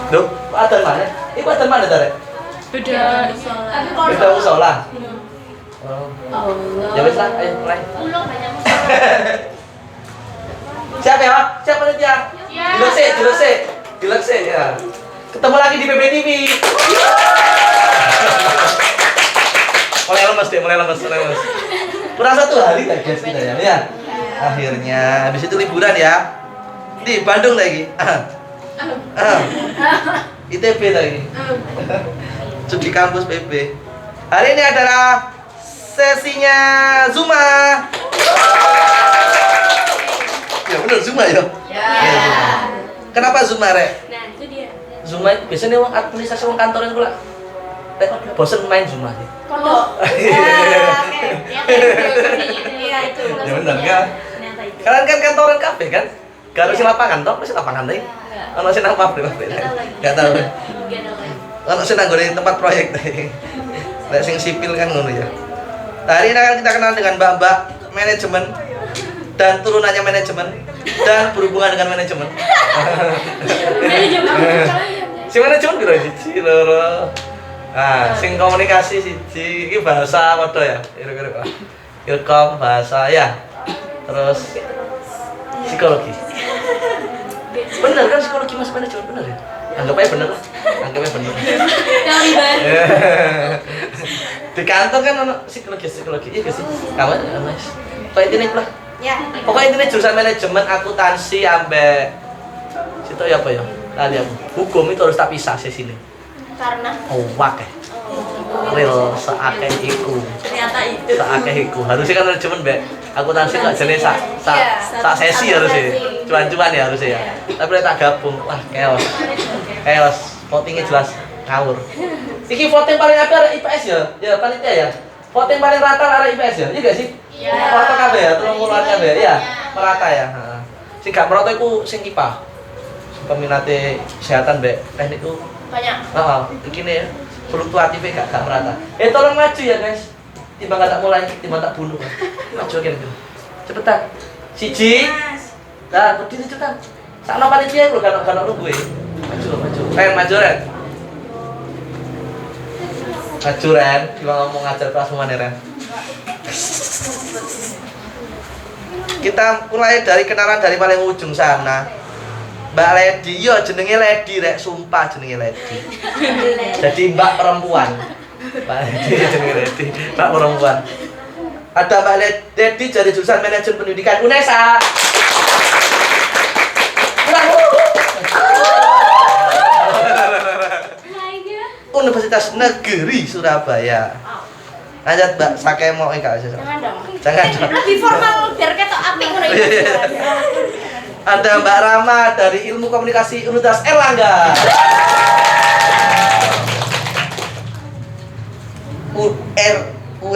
Duh, adzan mana? Iku adzan mana Tare? Beda. Beda musola. Oh. Ya wis lah, ayo mulai. Siap ya? Siap panitia? Dilek sih ya. Ketemu lagi di PBTV. Mulai lemes. Kurang 1 hari lah guys kita ya. Akhirnya habis itu liburan ya. Di Bandung lagi. ITB lagi. Studi kampus PB. Hari ini adalah sesinya Zuma. Ya bener Zuma ya. Kenapa Zuma Rek? Nah, itu dia. Zuma itu biasanya wong administrasi wong kantoran pula. Rek bosen main Zuma sih. Kodok. Iya itu. Ya bener kan? Kalian kan kantoran kafe kan? Gak harus lapangan toh, masih lapangan deh. Ono sing nang pabrik. Enggak tahu. Ono sing nang tempat proyek deh. Lek sing sipil kan ngono ya. Hari ini akan kita kenal dengan mbak-mbak manajemen dan turunannya manajemen dan berhubungan dengan manajemen. Si manajemen kira siji loro. Ah, sing komunikasi siji iki bahasa padha ya. Kira-kira. Ilkom bahasa ya. Terus psikologi. Bener kan psikologi mas manajemen bener ya? Anggap aja bener lah. Teori baru. Di kantor kan ono psikologi. Iya gak sih? Kawan Mas. Kayak ini lah. Ya. Pokoknya intinya jurusan manajemen, akuntansi ambek situ ya apa ya? Tadi aku. Hukum itu harus tak pisah sih sini. Karena Wakeh. Real seakeh iku. ternyata itu. Seakeh iku. Harusnya kan manajemen mbek akuntansi kok jenis sak sesi harusnya. Cuan-cuan ya harusnya ya. Tapi nek tak gabung, wah chaos. Votingnya jelas ngawur. Iki voting paling apik arek IPS ya? Ya panitia ya. Voting paling rata arek IPS ya? Iya gak sih? Iya. Foto kabeh ya, 30-an kabeh ya. Merata ya, heeh. Sing gak merata iku sing IPA. Peminate kesehatan mbek teknik itu Banyak. heeh, iki ne fluktuatif gak merata. Tolong maju ya, guys. Timbang gak tak mulai, timbang tak bunuh. Maju kene. Cepetan. Siji. Nah, berdiri cepetan. Sakno panitia lho kan nunggu e. Maju. Maju Ren. Maju Ren, cuma ngomong ngajar kelas mana Ren. Kita mulai dari kenalan dari paling ujung sana. Mbak Lady, yo jenenge Lady rek, sumpah jenenge Lady. Jadi Mbak perempuan. Mbak Lady jenenge Lady, Mbak perempuan. Ada Mbak Lady dari jurusan manajemen pendidikan UNESA. Universitas Negeri Surabaya. Lanjut Mbak, sakai mau enggak aja. Jangan dong. Lebih formal biar ketok apik ngono ya. Ada Mbak Rama dari Ilmu Komunikasi Universitas Erlangga.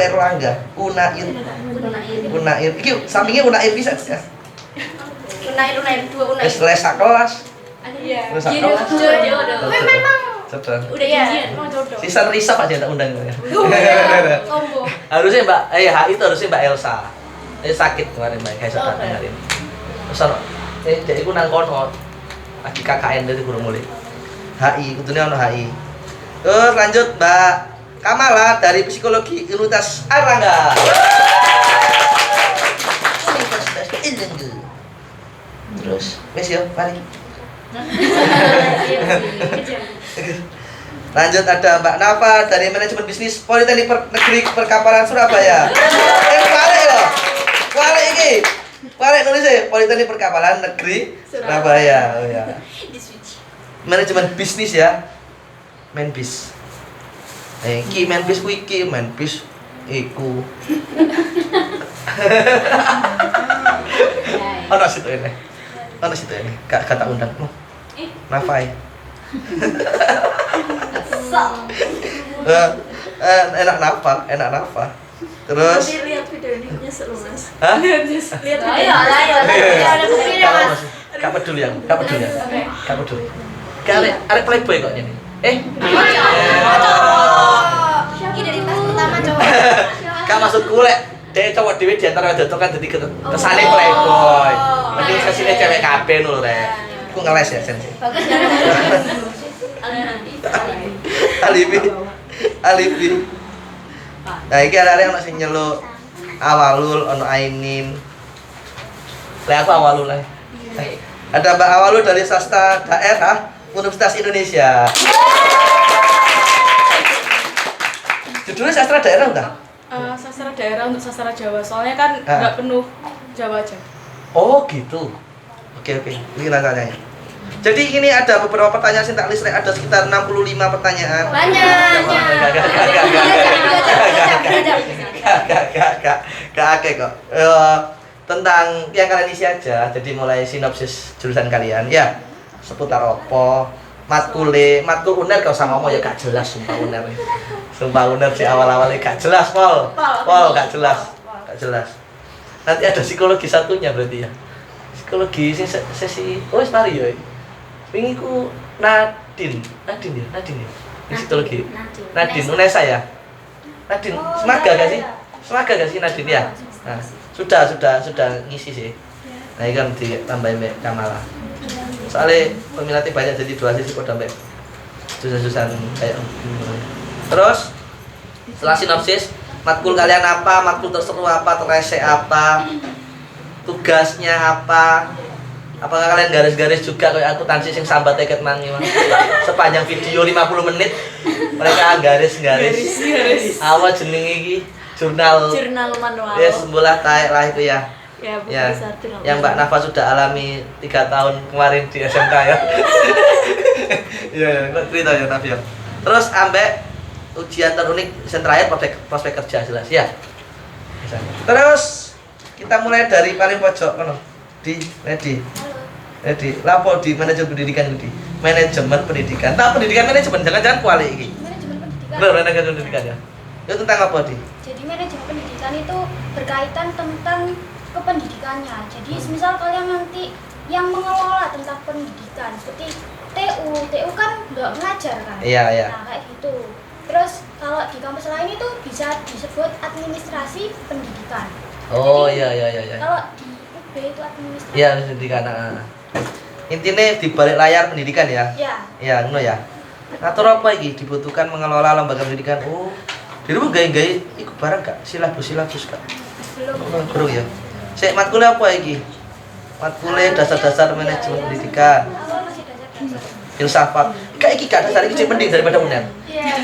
Erlangga, Unair. Iki sampingnya Unair bisa ya? Unair 2 Unair. Les kelas. Iya. Les kelas. Jodoh. Memang Coba. udah janjian mau jodoh. Sisa Risa Pak tak undang ya. Combo. Harusnya Mbak, HI itu harusnya Mbak Elsa. Dia sakit kemarin Mbak, kayak sakit kemarin. Terus jadi aku nang kono. Lagi KKN dari guru mulai. HI, kudune ono HI. Terus lanjut Mbak Kamala dari Psikologi Universitas Erlangga. Terus, wes yo, mari. Lanjut ada Mbak Nafa dari Manajemen Bisnis Politeknik Negeri Perkapalan Surabaya. Balik ya. Balik iki. Balik nulisnya Politeknik Perkapalan Negeri Surabaya. Oh ya. Manajemen bisnis ya. Menbis. Iki menbis ku iki, menbis iku. Ono situ ini. Ono situ ini. Kata undang. Nafa ya. Enak Nafa. Terus Lihat video ini nyesel Mas. hah? Lihat video. Ayo. Ada buktinya Mas. Gak peduli. Arek playboy kok ini. Ini dari tas pertama coba. Gak maksudku lek dia cowok dhewe di antara wedok kan dadi kesane playboy. Mending sesine cewek kabeh lho rek. Aku ngeles ya sensi. Bagus ya. Alibi. Nah, iki arek ono sing nyeluk Awalul, ono Ainin. Lah aku Awalul lah. Ada Mbak Awalul dari Sastra Daerah Universitas Indonesia. Judulnya Sastra Daerah enggak? Sastra daerah untuk sastra Jawa, soalnya kan nggak penuh Jawa aja. Oh gitu. Oke. Ini kita tanya. Jadi ini ada beberapa pertanyaan sing tak list, ada sekitar 65 pertanyaan. Banyak. Gak kok. Tentang yang kalian isi aja. Jadi mulai sinopsis jurusan kalian ya. Seputar opo, matkul uner kau sama ngomong ya gak jelas sumpah uner. Sumpah uner di awal-awalnya gak jelas, Pol, gak jelas. Nanti ada psikologi satunya berarti ya. Psikologi sesi wis mari ya. Wingi ku Nadine ya. Psikologi. Nadine Unesa ya. Nadine, semaga gak sih? Semaga gak sih Nadine ya? Nah, sudah ngisi sih. Nah, ini kan ditambahin Mbak Kamala. Soalnya peminatnya banyak jadi 2 sesi kok sampai jurusan kayak terus setelah sinopsis matkul kalian apa, matkul terseru apa, terese apa, tugasnya apa, apakah kalian garis-garis juga kayak akuntansi sing sambat tiket mangi sepanjang video 50 menit mereka garis apa jeneng iki jurnal manual. Yes, bola taek lah itu ya. Ya, Yang Mbak Nafa sudah alami 3 tahun kemarin di SMK ya. Iya, cerita ya Nafi ya. Terus ambek ujian terunik sen terakhir prospek kerja jelas ya. Terus kita mulai dari paling pojok kono. Ready. Lapo di manajemen pendidikan di manajemen pendidikan. Nah, pendidikan manajemen jangan kuali iki. Manajemen pendidikan. Benar, manajemen pendidikan ya. Itu tentang apa, Di? Jadi manajemen pendidikan itu berkaitan tentang kependidikannya. Jadi misal kalian nanti yang mengelola tentang pendidikan seperti TU kan nggak mengajar kan? Iya. Nah kayak gitu. Terus kalau di kampus lain itu bisa disebut administrasi pendidikan. Oh, Jadi, iya. Kalau di UB itu administrasi. Iya, pendidikan. Intinya di balik layar pendidikan ya. Ya. Ya, ngono ya. Ngatur apa iki dibutuhkan mengelola lembaga pendidikan? Oh, dirimu gawe-gawe iku barang gak? Silabus gak? Belum ya. Sik matkule apa iki? Matkule dasar-dasar manajemen pendidikan. Awal masih dasar-dasar. Filsafat. Kayak iki gak dasar iki cek penting daripada UNER. Iya.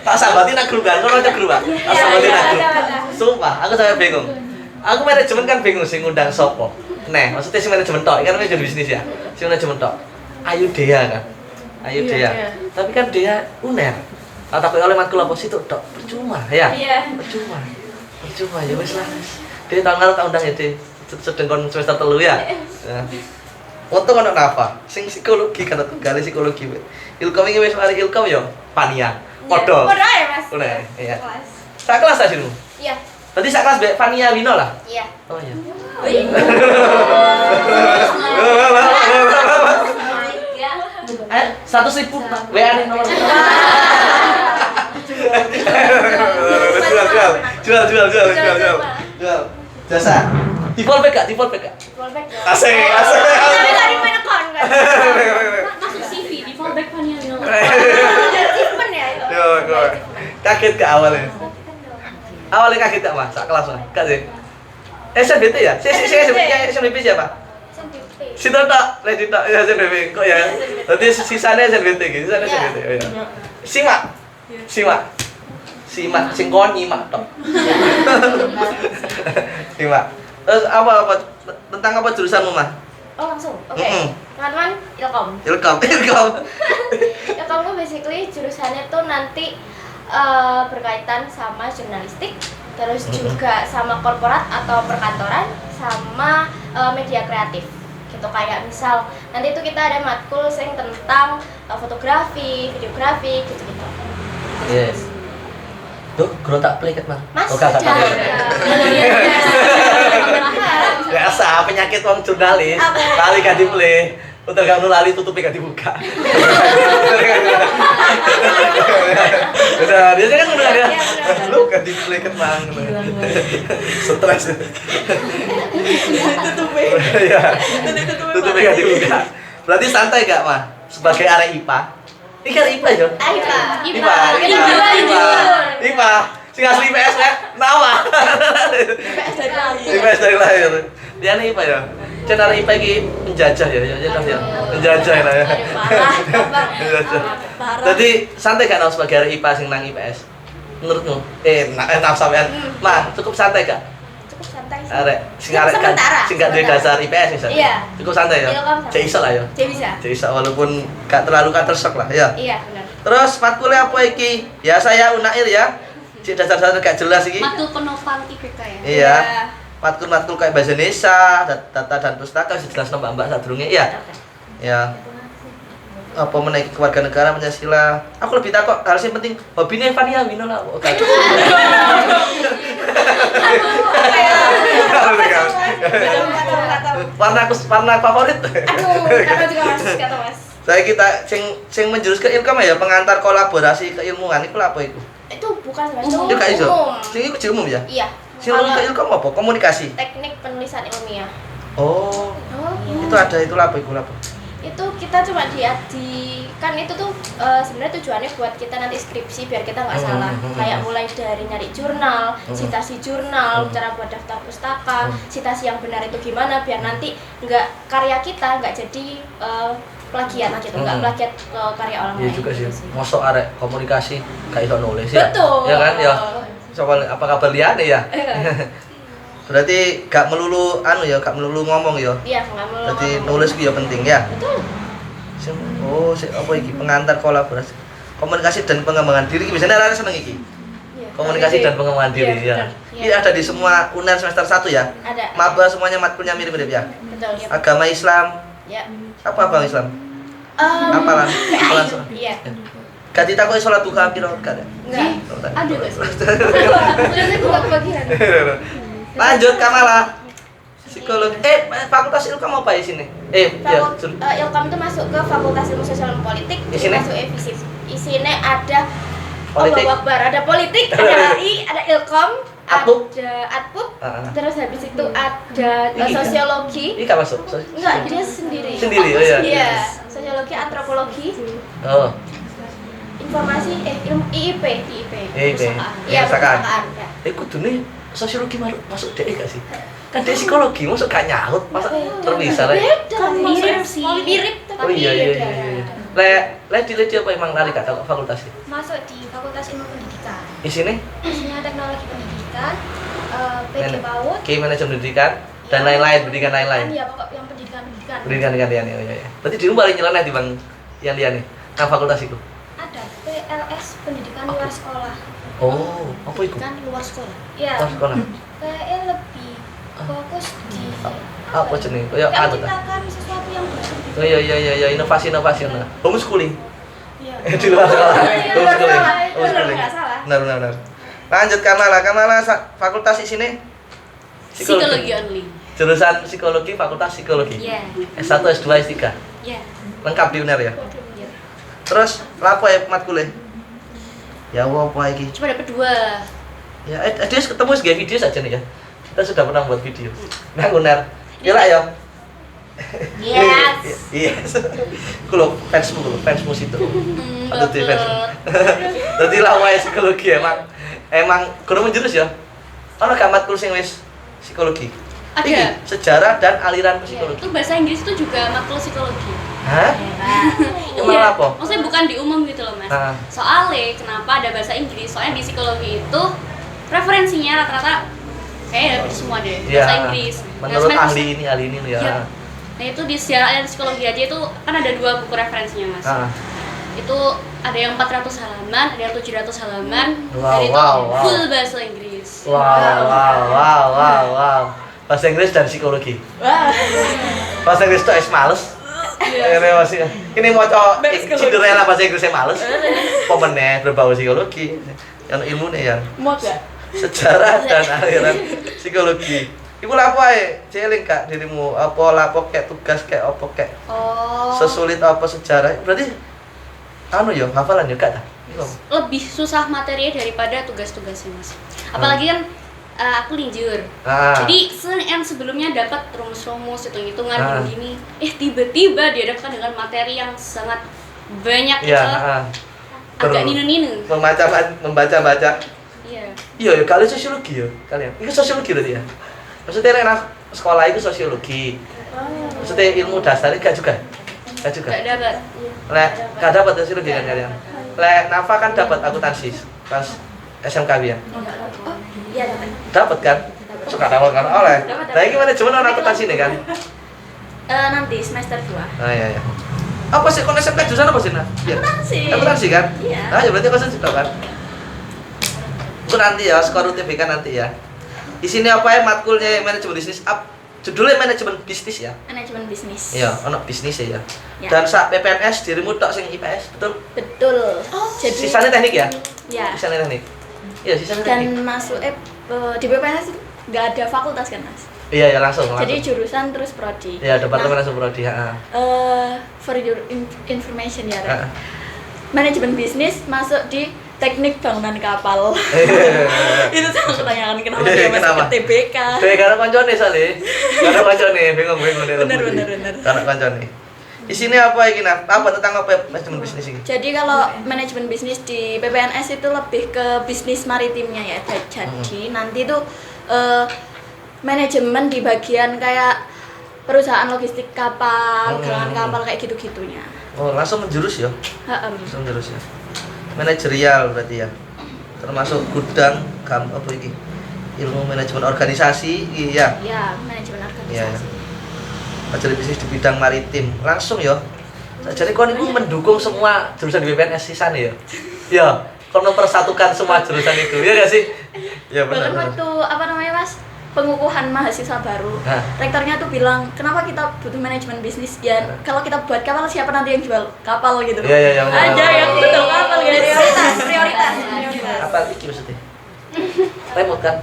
Tak sambati nak guru kan, ngono aja guru, Pak. Tak sambati nak guru. Sumpah, aku sampe bingung. Aku manajemen kan bingung sing ngundang sopo. Maksudnya si manajemen tok, kan manajemen bisnis ya. Si manajemen tok. Ayu Dea kan. Ayu Dea. Tapi kan dia UNER. Tak takut oleh matkul apa situ tok. Percuma ya. Percuma ya wis lah. Dia tahun lalu tak undang ya, sedang kon semester 3 ya. Untung ana Nafa, sing psikologi kan tunggal psikologi. Ilkom iki wis mari ilkom ya, Fania. Padha. Padha ya, Mas. Udah, iya. Kelas. Sak kelas ta sinu? Iya. Berarti sak kelas Mbak Fania Wino lah. Iya. Oh iya. Oh 100.000 WA nih nomor. Jual. Jasa. Di fallback gak? Fallback. Asik. Tapi tadi main account kan. Masuk CV di fallback Fania Wino. Achievement ya itu. Yo. Kaget gak awalnya? Awalnya kaget gak Mas? Sak kelas Mas? Gak sih? SNBT ya? SNBT siapa? SNBP. Situ tak, lagi tak, ya SNBP kok ya? Berarti sisanya SNBT gitu, sisanya SNBT. Oh, ya. Simak, sing kon nyimak tok. Simak. Terus apa tentang apa jurusanmu Mah? Oh langsung. Oke. Teman-teman, Ilkom. Ilkom. Ilkom tuh basically jurusannya tuh nanti berkaitan sama jurnalistik, terus juga sama korporat atau perkantoran, sama media kreatif. Gitu kayak misal nanti itu kita ada matkul sing tentang fotografi, videografi gitu-gitu. Yes. Tuh, guru tak play ket Mas. Mas, Oh, kakak. jangan. Biasa penyakit wong jurnalis. Kali gak di play. Udah gak nulali tutupi gak dibuka. Udah, biasanya kan udah ya. Lu gak di play ket Mang. Stres. Tutupi. Iya. Tutupi gak dibuka. Berarti santai gak, Mah? sebagai arek IPA. Iki arek IPA yo. IPA. IPA. Sing asli IPS nek nawa. IPS dari lahir. IPS dari lahir. Dia nih IPA ya. Cen arek IPA iki penjajah ya, ya. Penjajah lah ya. Penjajah. Jadi santai kan sebagai arek IPA sing nang IPS. Menurutmu? Naf sampean. Mah, cukup santai gak? Cukup santai sih. Arek sing arek kan sing gak duwe dasar IPS misalnya. Iya. Cukup santai ya. Cek iso lah ya. Cek bisa. Cek iso walaupun gak terlalu shock lah ya. Iya, benar. Terus matkul apa iki? Ya saya Unair ya. Cek dasar-dasar gak jelas iki. Matkul penopang IPK ya. Iya. Matkul-matkul kayak bahasa Indonesia, data dan pustaka wis jelas Mbak sadurunge ya. Ya. Apa menaiki kewarganegaraan Pancasila. Aku lebih takut hal yang penting hobine Fania Winola. Warna favorit. Aduh, kata juga Mas. Saya kita sing menjurus ke ilkom ya pengantar kolaborasi keilmuan iku lha apa iku? Itu bukan Mas, Itu gak iso. umum. Sing iku umum ya? Iya. Sing ke ilkom apa? Komunikasi. Teknik penulisan ilmiah. Oh. Itu ada itu lha apa iku lha apa? Itu kita cuma kan itu tuh sebenarnya tujuannya buat kita nanti skripsi biar kita nggak salah, kayak mulai dari nyari jurnal, citasi jurnal, cara buat daftar pustaka, citasi yang benar itu gimana biar nanti nggak karya kita nggak jadi plagiat gitu, nggak plagiat karya orang Iya lain. juga sih. Gitu Mosok arek komunikasi gak iso nulis ya. Betul. Ya kan ya. Soal apa kabar liane ya? Berarti gak melulu gak melulu ngomong ya. Iya, nggak mau. Berarti nulis ku ya penting ya. Betul. Apa iki pengantar kolaborasi. Komunikasi dan pengembangan diri biasanya arek seneng iki. Iya. Komunikasi dan pengembangan diri Iya, ya. benar. Ini ada di semua UNER semester 1 ya. Ada. Maba semuanya matkulnya mirip-mirip ya. Betul. Agama Islam. Ya. Apa agama Islam? Apalan. Apalan. Iya. Gak ditakoki salat duha piro gak ada. Enggak. Ada nggak sih? Ada. Jadi gua kebagian. Lanjut Kamala. Psikologi. Fakultas ilkom apa di sini? Ilkom itu masuk ke Fakultas Ilmu Sosial dan Politik, Isinya? masuk FISIP. Isinya ada Politik. Allahu Akbar, ada politik, ada HI, ada Ilkom, Atpup. ada Atpup, Ah. terus habis itu ada Ini sosiologi. Ini gak masuk. Enggak, dia sendiri. Sendiri, oh iya. Iya, sosiologi, antropologi, Oh. informasi, ilmu IIP. IIP. Iya, Perpustakaan. perpustakaan. Ya. Kudune sosiologi masuk DE gak sih? Kan DE psikologi masuk gak nyaut, masa terpisah lah. Beda, mirip sih. sih. Mirip, Oh tapi iya iya beda. iya. Di apa emang lari kata fakultasnya? Masuk di Fakultas Ilmu Pendidikan. Di sini Isinya teknologi pendidikan, PG PAUD, Ki manajemen pendidikan dan lain-lain, pendidikan lain-lain. Kan ya pokok yang pendidikan. Pendidikan ya. Iya. Berarti di paling nyeleneh di Bang yang liane. Nang fakultas itu. Ada PLS pendidikan luar sekolah. Oh, apa itu? Kan luar sekolah. Ya, Luar sekolah. PE lebih fokus di Apa jenenge? Kayak Kayak anu ta? menciptakan sesuatu yang baru. Oh iya, inovasi. Homeschooling. Iya. Di luar sekolah. Iya, luar Homeschooling. sekolah. Homeschooling. Nggak salah. Benar. Lanjut Kamala fakultas di sini Psikologi only. Jurusan psikologi, fakultas psikologi. Iya. S1, S2, S3. Iya. Lengkap di UNER ya. Terus lapo ya matkule? Ya apa iki? Cuma dapat 2. Ya, dia ketemu segala video saja nih ya. Kita sudah pernah buat video. Nang UNER. Ya lah ya. Yes. Yes. Kulo fansmu situ. Aduh, di fans. Dapat. Dadi lah wae psikologi emang kudu menjurus ya. Ana gak matkul sing wis psikologi. Ada. Iki, sejarah dan aliran psikologi. Itu bahasa Inggris itu juga matkul psikologi. Hah? Emang Iya. apa? Maksudnya bukan di umum gitu loh mas. Ah. Soalnya kenapa ada bahasa Inggris? Soalnya di psikologi itu referensinya rata-rata kayak dapet semua deh Iya. bahasa Inggris. Nah, Menurut sebenarnya ahli ini ya. Iya. Nah itu di sejarah dan psikologi aja itu kan ada 2 buku referensinya mas. Ah. Itu ada yang 400 halaman, ada yang 700 halaman, Wow, dan itu wow. full bahasa Inggris. Wow. Bahasa Inggris dan psikologi. Bahasa Inggris tuh males. Ini masih ini mau coba Cinderella bahasa Inggrisnya males. Pemenang berbau psikologi. Yang ilmunya yang Mau gak? sejarah dan aliran psikologi. Iku lapo ae, celing Kak dirimu apa lapo kayak tugas kayak apa kayak Oh. sesulit apa sejarah. Berarti ya hafalan ya Kak ta? Lebih susah materinya daripada tugas-tugasnya mas. Apalagi kan aku linjur. Jadi yang sebelumnya dapat rumus-rumus hitung-hitungan gini, tiba-tiba dihadapkan dengan materi yang sangat banyak agak ninu-ninu. Membaca. Iya. Iya, kalian sosiologi ya kalian. Itu sosiologi berarti ya. Maksudnya nek sekolah itu sosiologi. Maksudnya ilmu dasarnya gak juga. Gak dapat. Gak dapat sosiologi kan kalian. Nafa kan dapat akuntansi pas SMK ya. Iya dapat. Dapat kan? Suka dapat kan oleh. Nah, ini manajemen orang akuntansi nih kan? Nanti semester 2. Iya. Apa sih kon SMK jurusan apa sih, Nah? Akuntansi kan? Iya. Ya berarti kau sensitif kan? Itu nanti ya, skor UTBK nanti ya. Di sini apa ya matkulnya manajemen bisnis judulnya manajemen bisnis ya. Manajemen bisnis. Iya, ono bisnis ya. Ya. Dan sak PPNS dirimu tok sing IPS, betul? Betul. Jadi Sisanya teknik ya? ya. Sisanya teknik. Iya, sisanya Dan teknik. masuk di BPNS nggak ada fakultas kan mas? Iya, langsung. Jadi jurusan terus prodi. Iya, departemen langsung prodi, For your information ya, Ren. Manajemen bisnis masuk di teknik bangunan kapal. Itu saya pertanyakan kenapa dia masuk ke TBK. Karena koncone soalnya. Karena koncone bingung deh. Bener. Karena koncone. Di sini apa iki Nah? Apa tentang apa manajemen bisnis ini? Jadi kalau manajemen bisnis di PPNS itu lebih ke bisnis maritimnya ya. Jadi nanti tuh manajemen di bagian kayak perusahaan logistik kapal, galangan kapal kayak gitu-gitunya. Oh, langsung menjurus ya? Langsung menjurus ya. Manajerial berarti ya. Termasuk gudang, apa ini? Ilmu manajemen organisasi, iya. Iya, manajemen organisasi. Pelajari bisnis di bidang maritim. Langsung ya. Jadi kon itu mendukung semua jurusan di BPNS sisane ya. Ya, kon mempersatukan semua jurusan itu. Iya enggak sih? Ya benar. Bahkan waktu apa namanya, Mas? Pengukuhan mahasiswa baru. Rektornya tuh bilang, "Kenapa kita butuh manajemen bisnis ya? Kalau kita buat kapal siapa nanti yang jual kapal gitu." Iya. Aja yang betul kapal guys. Prioritas. Apa iki maksudnya? Remote kan?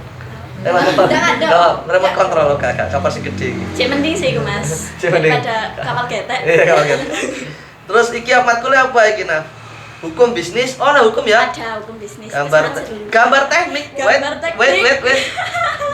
Remote control kakak, kapal sing gede iki. Cek penting sih iku, Mas. Daripada kapal getek. Iya, kapal getek. Terus iki matkule apa iki, Nah? Hukum bisnis. Oh, nah hukum ya? Ada hukum bisnis. Gambar teknik. Gambar teknik. Wait.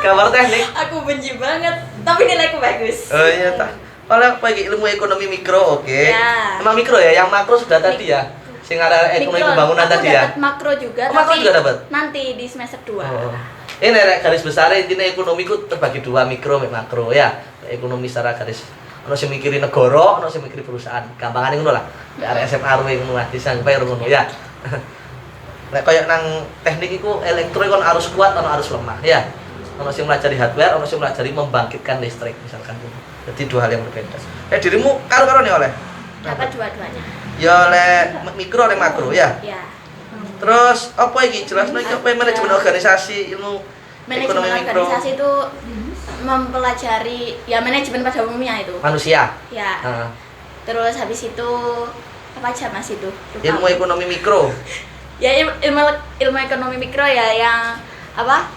Gambar teknik. Aku benci banget, tapi nilaiku bagus. Oh iya tak. Oleh apa iki ilmu ekonomi mikro, oke. Ya. Emang mikro ya, yang makro sudah tadi ya. Sing ada ekonomi pembangunan tadi ya. Dapat makro juga, makro juga dapat. Nanti di semester 2. Oh. Ini garis besar intinya ekonomi ku terbagi dua, mikro dan makro ya. Ekonomi secara garis. Ono sing mikirin negara, ono sing mikirin perusahaan. Gampangane ngono lah. Nek SMA ruwe ngono lah, disampai ngono ya. Nek koyo nang teknik iku elektro kon arus kuat, ono arus lemah ya. Ono sing pelajari hardware, ono sing pelajari membangkitkan listrik misalkan. Jadi dua hal yang berbeda. Dirimu karo-karo nih oleh? Dapat dua-duanya. Ya oleh mikro oleh makro ya. Ya. Terus apa iki? Jelasno iki apa manajemen organisasi, ilmu ekonomi Manajemen mikro. organisasi itu mempelajari ya manajemen pada umumnya itu. Manusia. Ya. Terus habis itu apa aja Mas itu? Lupa. Ilmu ekonomi mikro. Ya ilmu ekonomi mikro ya yang apa?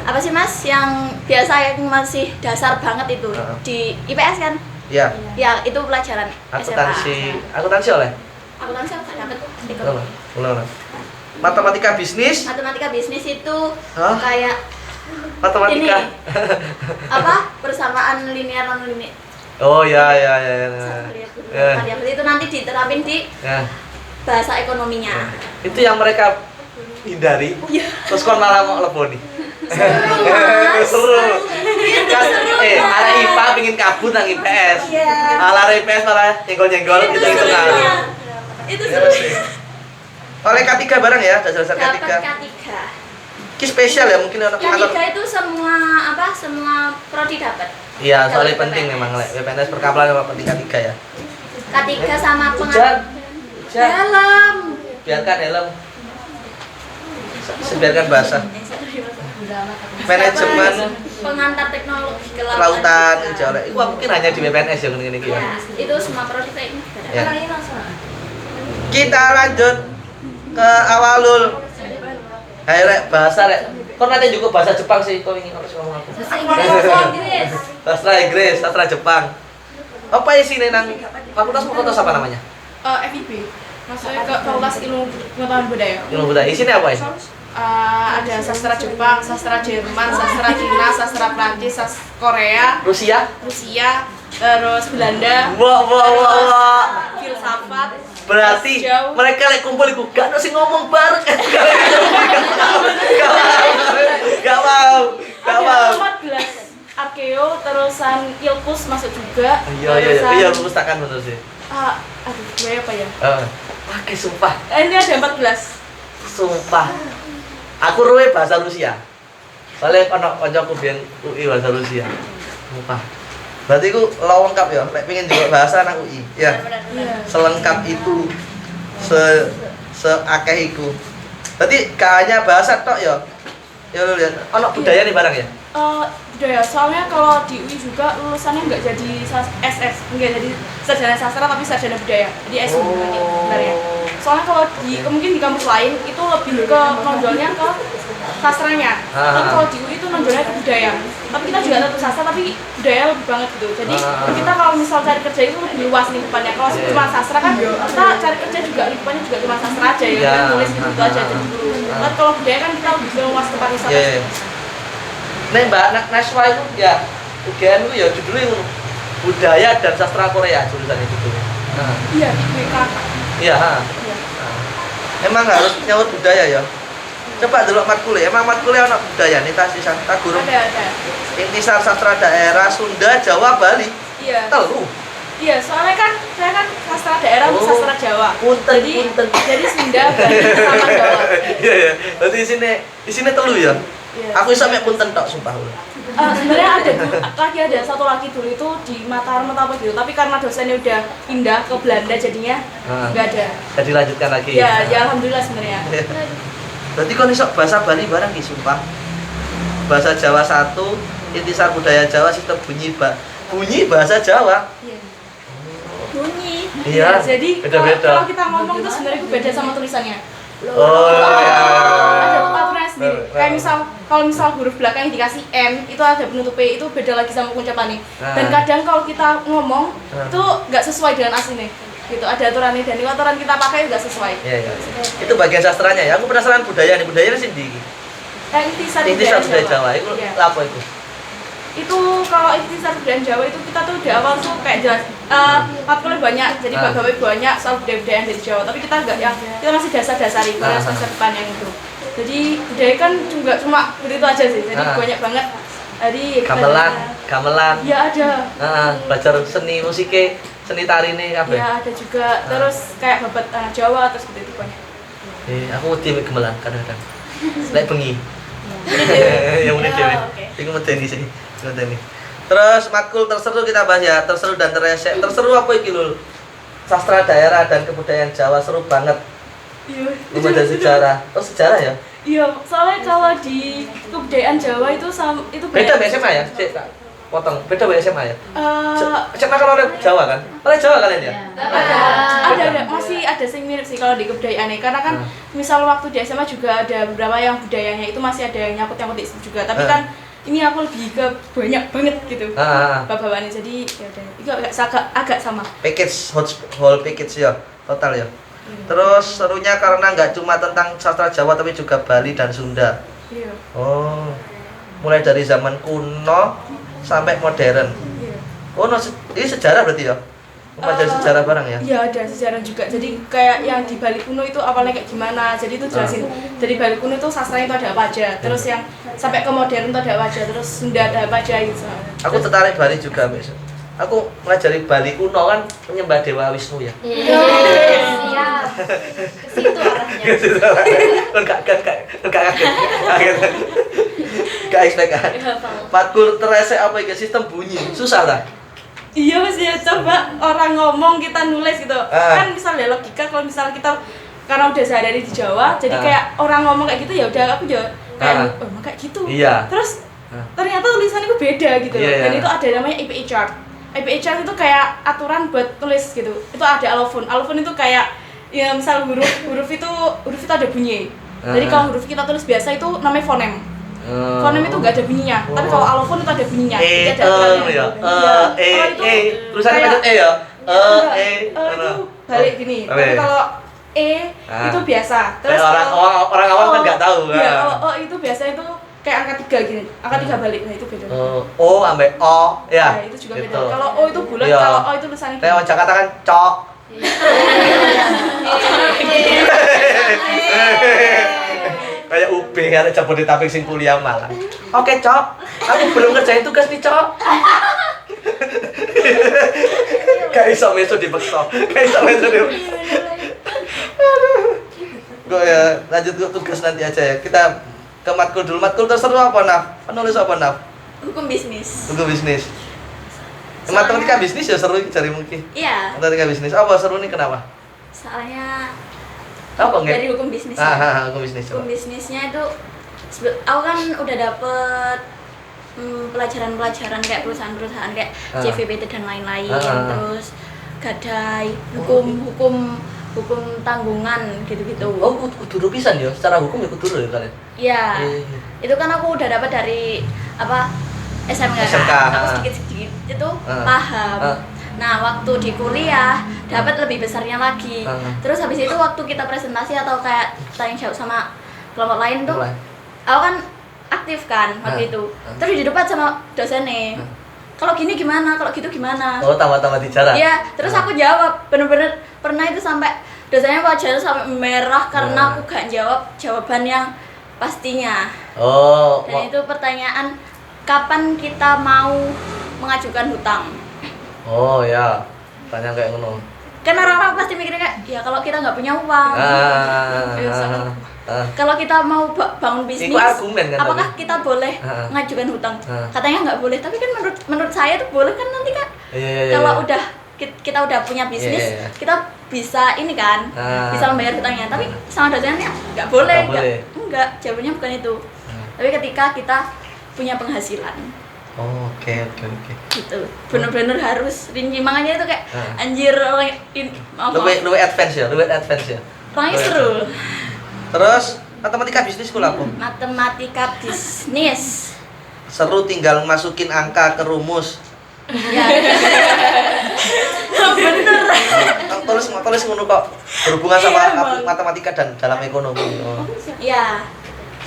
Apa sih Mas yang biasa yang masih dasar banget itu di IPS kan? Ya. Ya itu pelajaran Akuntansi. SMA. Akuntansi oleh? Akuntansi apa dapat? Belum. Matematika bisnis? Matematika bisnis itu Hah? kayak Matematika. ini, apa? Persamaan linear non linear. Oh ya. Itu nanti diterapin di bahasa ekonominya. Itu yang mereka hindari. Terus kon malah mau leboni. Seru. Kan ala IPA pengin kabur nang IPS. Ala IPS malah nyenggol-nyenggol gitu kan. Itu seru. Oleh K3 bareng ya, dasar K3. Dapat K3. Ki spesial ya mungkin orang K3 itu semua prodi dapat. Iya, soalnya penting memang lek PPNS perkapalan sama penting K3 ya. K3 sama Hujan. helm. Biarkan helm. Biarkan basah. Manajemen pengantar teknologi ke kelautan Jawa. Itu mungkin hanya di PPNS ya ngene iki ya. Ya, itu semua prodi kayak ini. Ya. Kita lanjut ke awalul. Ayo rek bahasa rek. Kok nanti juga bahasa Jepang sih kok ingin harus ngomong aku. Bahasa Inggris, sastra Jepang. Apa isinya nang fakultas apa namanya? FIB. Maksudnya ke Fakultas Ilmu Pengetahuan Budaya. Ilmu budaya. Isinya apa ini? Ada sastra Jepang, sastra Jerman, sastra Cina, sastra Prancis, Korea, Rusia? terus Belanda, Wah. filsafat. Berarti Jauh. mereka lek kumpul iku gak ono sing ngomong bareng. Gak mau. Ada 14 Arkeo, terusan Ilkus masuk juga. Iya, lulus takkan bener sih. Aduh, gue apa ya? Pakai sumpah. Ini ada 14. Sumpah. Aku ruwe bahasa Rusia. Soalnya ono kancaku biyen UI bahasa Rusia. Sumpah. Berarti ku lengkap ya, lek pengen juga bahasa anak UI. Ya. Iya. Selengkap itu. Seakeh iku. Berarti gak hanya bahasa tok ya. Ya lu lihat, ono budaya nih barang ya. Budaya, soalnya kalau di UI juga lulusannya nggak jadi SS, nggak jadi sarjana sastra tapi sarjana budaya, di S sebenarnya. Soalnya kalau mungkin di kampus lain itu lebih ke nonjolnya ke sastranya, tapi kalau di UI itu nonjolnya ke budaya. Tapi kita juga tetap sastra tapi budaya lebih banget gitu. Jadi kita kalau misal cari kerja itu lebih luas lingkupannya. Kalau cuma sastra kan kita cari kerja juga lingkupannya juga cuma sastra aja ya, kan tulis gitu aja jadi guru. Tapi kalau budaya kan kita lebih luas tempat wisata. Nih Mbak Naswa itu ya UGM itu ya judulnya ngono. Budaya dan Sastra Korea jurusannya judulnya. Iya, di BK. Iya, Emang harus nyaut budaya ya. Coba dulu matkulnya, emang matkulnya anak budaya nih tak guru. Ada. Intisar sastra daerah Sunda, Jawa, Bali. Iya. Telu. Iya, soalnya kan saya kan sastra daerah, sastra Jawa. Punten. Jadi Sunda, Bali sama Jawa. Iya. Berarti di sini telu ya. Iya. Aku sampe punten tok sumpah. Sebenarnya ada satu lagi dulu itu di Mataram atau apa gitu, tapi karena dosennya udah pindah ke Belanda jadinya nggak ada. Jadi lanjutkan lagi. Ya alhamdulillah sebenarnya. Berarti kok iso bahasa Bali barang ki sumpah. Bahasa Jawa 1, intisar budaya Jawa, sistem bunyi bahasa Jawa. Iya. Bunyi. Iya. Jadi beda-beda. kalau kita ngomong itu sebenarnya beda sama tulisannya. Ada aturan sendiri. Kayak kalau misal huruf belakang yang dikasih N itu ada penutup P, itu beda lagi sama pengucapannya. Dan kadang kalau kita ngomong itu nggak sesuai dengan aslinya. Gitu, ada aturannya dan aturan kita pakai nggak sesuai. Iya. Itu bagian sastranya ya. Aku penasaran budayanya sih di. Intisar budaya Jawa. Itu apa itu? Itu kalau intisar budaya Jawa itu kita tuh di awal tuh kayak jelas matkulnya banyak, jadi bab-babnya banyak soal budaya-budaya dari Jawa, tapi kita enggak ya, kita masih dasar-dasar itu semester depan yang itu. Jadi budaya kan juga cuma begitu aja sih, jadi banyak banget. Jadi gamelan. Ya ada. Belajar seni musiknya, seni tari nih apa? Ya ada juga. Terus kayak babat Jawa terus gitu banyak. Aku wedi gamelan kadang-kadang. Lek bengi. Yang unik dewe. Iku medeni sih. Medeni. Terus matkul terseru kita bahas ya, terseru dan teresek. Terseru apa iki lul? Sastra daerah dan kebudayaan Jawa seru banget. Iya. Membaca sejarah. Oh, sejarah ya? Iya, soalnya kalau di kebudayaan Jawa itu itu beda SMA ya? Cek, potong. Beda SMA ya? SMA kan orang Jawa kan? Orang Jawa kalian ya? Ada masih ada sing mirip sih kalau di kebudayaannya, karena kan misal waktu di SMA juga ada beberapa yang budayanya itu masih ada yang nyangkut di situ juga, tapi kan ini aku lebih ke banyak banget gitu bawaannya, jadi ya udah itu agak sama package whole package ya total ya. Terus serunya karena nggak cuma tentang sastra Jawa tapi juga Bali dan Sunda. Iya. Oh, mulai dari zaman kuno sampai modern. Iya. Oh, ini sejarah berarti ya? Mempelajari sejarah barang ya? Iya, ada sejarah juga. Jadi kayak yang di Bali kuno itu awalnya kayak gimana. Jadi itu jelasin. Dari Bali kuno itu sastranya itu ada apa aja. Terus yang sampai ke modern itu ada apa aja. Terus Sunda ada apa aja gitu. Aku tertarik Bali juga, Mbak. Aku mengajari Bali kuno kan menyembah Dewa Wisnu ya. Iya. Ke situ arahnya. Gak expect kan? Matkul teresek apa iki sistem bunyi susah lah. Iya Mas ya, coba orang ngomong kita nulis gitu. Kan misalnya logika kalau misal kita karena udah sehari di Jawa, jadi kayak orang ngomong kayak gitu ya udah aku juga kayak kayak gitu. Iya. Terus ternyata tulisannya itu beda gitu. Dan itu ada namanya IPA chart. IPA chart itu kayak aturan buat tulis gitu. Itu ada alofon. Alofon itu kayak ya misal huruf itu ada bunyi. Jadi kalau huruf kita tulis biasa itu namanya fonem. Fonem itu nggak ada bunyinya, tapi kalau alofon itu ada bunyinya. Jadi ada aturannya. Tulisannya macam ya. Itu balik gini. Tapi kalau itu biasa. Terus Kayak orang awam kan nggak tahu kan. Ya, kalau O itu biasa itu kayak angka 3 gini, angka 3 balik. Nah, itu beda. O ambek O ya. Nah, itu juga beda. Gitu. Kalau O itu bulat, Iya. kalau O itu tulisannya Kayak orang Jakarta kan cok. Kayak UB ada Jabodetabek sing kuliah malah. Oke, Cok. Aku belum ngerjain tugas nih, Cok. Gak iso meso dipeksa. Gak iso meso dipeksa. Kok ya, lanjut ke tugas nanti aja ya. Kita ke matkul dulu. Matkul terseru apa, Naf? Penulis apa, Naf? Hukum bisnis. Hukum bisnis. Matematika bisnis ya seru cari mungkin. Iya. Matematika bisnis. Apa seru nih kenapa? Soalnya Apa nggak? dari hukum bisnis. Hukum bisnis. Hukum bisnisnya itu aku kan udah dapet pelajaran-pelajaran kayak perusahaan-perusahaan kayak JVPT dan lain-lain, terus gadai hukum tanggungan gitu-gitu. Oh, kudu pisan ya. Secara hukum ya kudu ya kalian. Iya. Itu kan aku udah dapat dari SMK. Aku sedikit-sedikit itu paham. Nah, waktu di kuliah dapat lebih besarnya lagi. Terus habis itu waktu kita presentasi atau kayak tanya jawab sama kelompok lain tuh, aku kan aktif kan waktu itu. Terus di depan sama dosennya. Kalau gini gimana? Kalau gitu gimana? Oh, tambah-tambah bicara. Iya, terus aku jawab. Bener-bener pernah itu sampai dosennya wajahnya sampai merah karena aku gak jawab jawaban yang pastinya. Oh. Dan itu pertanyaan kapan kita mau mengajukan hutang? Oh ya, tanya kayak ngono. Kan orang-orang pasti mikirnya kayak, ya kalau kita nggak punya uang, kalau kita mau bangun bisnis, argumen, kan, apakah kita boleh mengajukan hutang? Katanya nggak boleh, tapi kan menurut saya tuh boleh kan nanti kan. Kalau udah kita udah punya bisnis, kita bisa ini kan, bisa membayar hutangnya. Tapi sama dosennya nggak boleh, enggak, jawabannya bukan itu. Tapi ketika kita punya penghasilan. Oh, oke. Gitu, bener-bener harus rinci, makanya itu kayak anjir orang lebih advance ya. orangnya seru. Terus matematika bisnis kula apa? Matematika bisnis Seru tinggal masukin angka ke rumus. ya bener. Tulis ngono kok berhubungan sama matematika dan dalam ekonomi. Ya,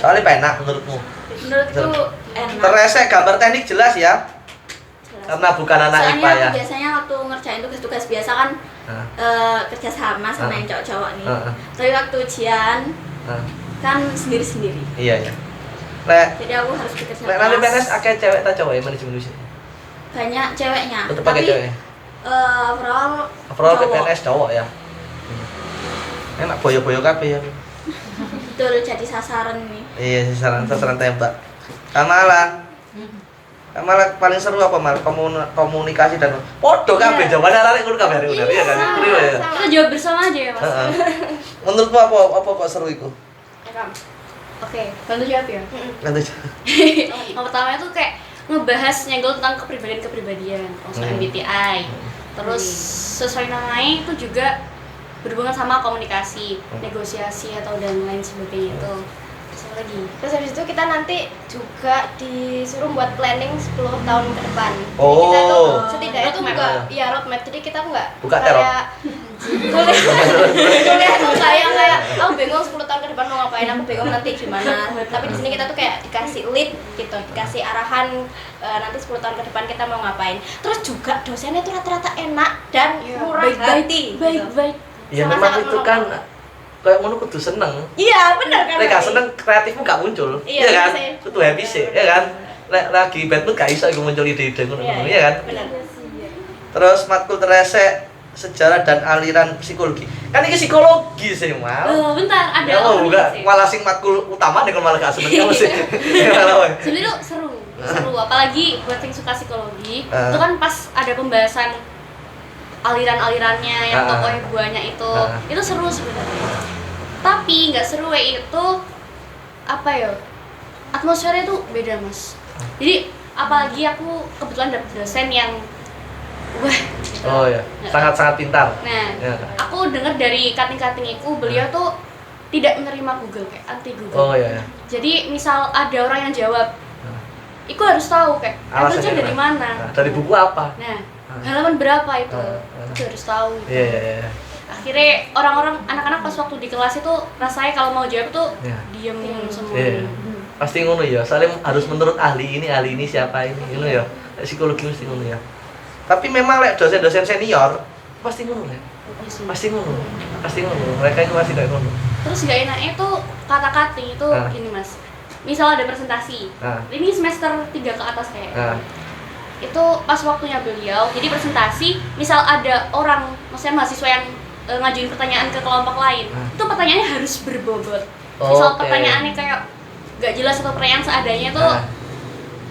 Soalnya penak menurutmu. menurutku enak. Teresek gambar teknik jelas ya. Karena bukan anak Soalnya IPA ya. biasanya waktu ngerjain tugas-tugas biasa kan kerja sama yang cowok-cowok nih. Tapi waktu ujian kan sendiri-sendiri. Iya. Jadi aku harus bekerja Nek nanti PNS keras. akeh cewek ta cowok ya manajemen bisnis. Banyak ceweknya. Tetep pakai Tapi cewek. overall ke PNS cowok ya. Enak boyo-boyo kabeh ya. betul jadi sasaran nih. Iya, sasaran tembak. Kamalan paling seru apa Mal? Komunikasi dan podo kabeh jawabannya arek ngono kabeh arek udah iya kan. Iya. Kita jawab bersama aja ya, Mas. Menurutmu apa kok seru iku? Oke, bantu jawab ya. Nanti Yang pertama itu kayak ngebahas nyenggol tentang kepribadian, maksudnya MBTI. Terus sesuai namanya itu juga berhubungan sama komunikasi, negosiasi atau dan lain sebagainya itu. Terus lagi. Terus habis itu kita nanti juga disuruh buat planning 10 tahun ke depan. Jadi Oh. kita tuh setidaknya tuh Roadmap. enggak, ya roadmap. Jadi kita enggak Buka terop. kuliah tuh kayak aku bingung 10 tahun ke depan mau ngapain, aku bingung nanti gimana. Tapi di sini kita tuh kayak dikasih lead gitu, dikasih arahan nanti 10 tahun ke depan kita mau ngapain. Terus juga dosennya tuh rata-rata enak dan murah hati. Baik. ya Sangat-sangat memang itu kan menolong. kayak ngono kudu seneng. Iya, benar kan? Nek gak seneng kreatifmu gak muncul. Iya, kan? bisa. Kudu happy sih, ya kan? Nek lagi bad mood gak iso iku muncul ide-ide ngono, ya kan? Benar. Terus matkul teresek sejarah dan aliran psikologi. Kan ini psikologi sih, Mal. Bentar, ada Ya mau buka komunikasi. malah sing matkul utama nih kalau malah gak seneng kamu sih. Malah, woy. Sebenarnya tuh seru, apalagi buat yang suka psikologi, Ah. itu kan pas ada pembahasan aliran-alirannya yang tokohnya buahnya itu seru sebenarnya. Tapi nggak seru itu apa ya? Atmosfernya tuh beda, Mas. Jadi apalagi aku kebetulan dapet dosen yang wah gitu. Oh ya, sangat-sangat pintar. Nah, Ya. aku dengar dari kating-katingiku beliau tuh tidak menerima Google, kayak anti Google. Oh ya. Jadi misal ada orang yang jawab, Iku harus tahu kayak referensinya dari mana. Dari buku apa? Nah, halaman berapa itu? Ah. Itu harus tahu. Gitu. Iya. Akhirnya orang-orang anak-anak pas waktu di kelas itu rasanya kalau mau jawab tuh Iya. diem semua. Iya. Pasti ngono ya, soalnya harus menurut ahli ini siapa ini, ngono ya. Psikologi mesti ngono ya. Tapi memang lek dosen-dosen senior pasti ngono ya. Pasti ngono. Pasti ngono. Mereka itu pasti kayak ngono. Terus gak enaknya tuh kata-kata itu Ah. gini Mas. Misal ada presentasi. Ah. Ini semester 3 ke atas kayak. Nah, Itu pas waktunya beliau. Jadi presentasi, misal ada orang, maksudnya mahasiswa yang ngajuin pertanyaan ke kelompok lain. Ah. Itu pertanyaannya harus berbobot. Misal Oke. pertanyaannya kayak gak jelas atau pertanyaan seadanya tuh nah.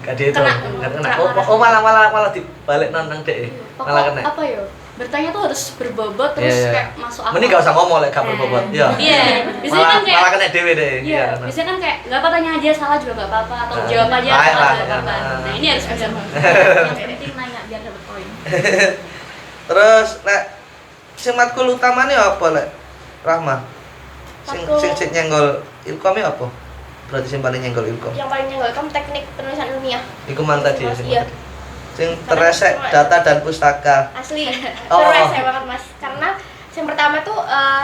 Gak dia itu. Kena. Kena. Kena. Oh, malah dibalik nantang deh. Malah kena. apa ya? Bertanya tuh harus berbobot terus Iya, iya. kayak masuk akal. Mending gak usah ngomong lek gak berbobot. Iya. Iya. Biasanya kan kayak Malah kena dewe deh. Iya, biasanya kan kayak nggak apa tanya aja salah juga nggak apa-apa atau Nah, jawab aja baik salah lah, juga nggak apa-apa. nah. Nah ini harus bisa. Yang penting nanya biar dapat poin. Terus lek sing matkul utamane apa lek? Rahma. Matkul- Sing nyenggol ilkome apa? Berarti sing paling nyenggol ilkom. Yang paling nyenggol kan teknik penulisan ilmiah. Iku mang tadi ya sing Iya. tadi. Sing teresek data dan pustaka. Asli. Oh. Terus saya banget Mas. Karena yang pertama tuh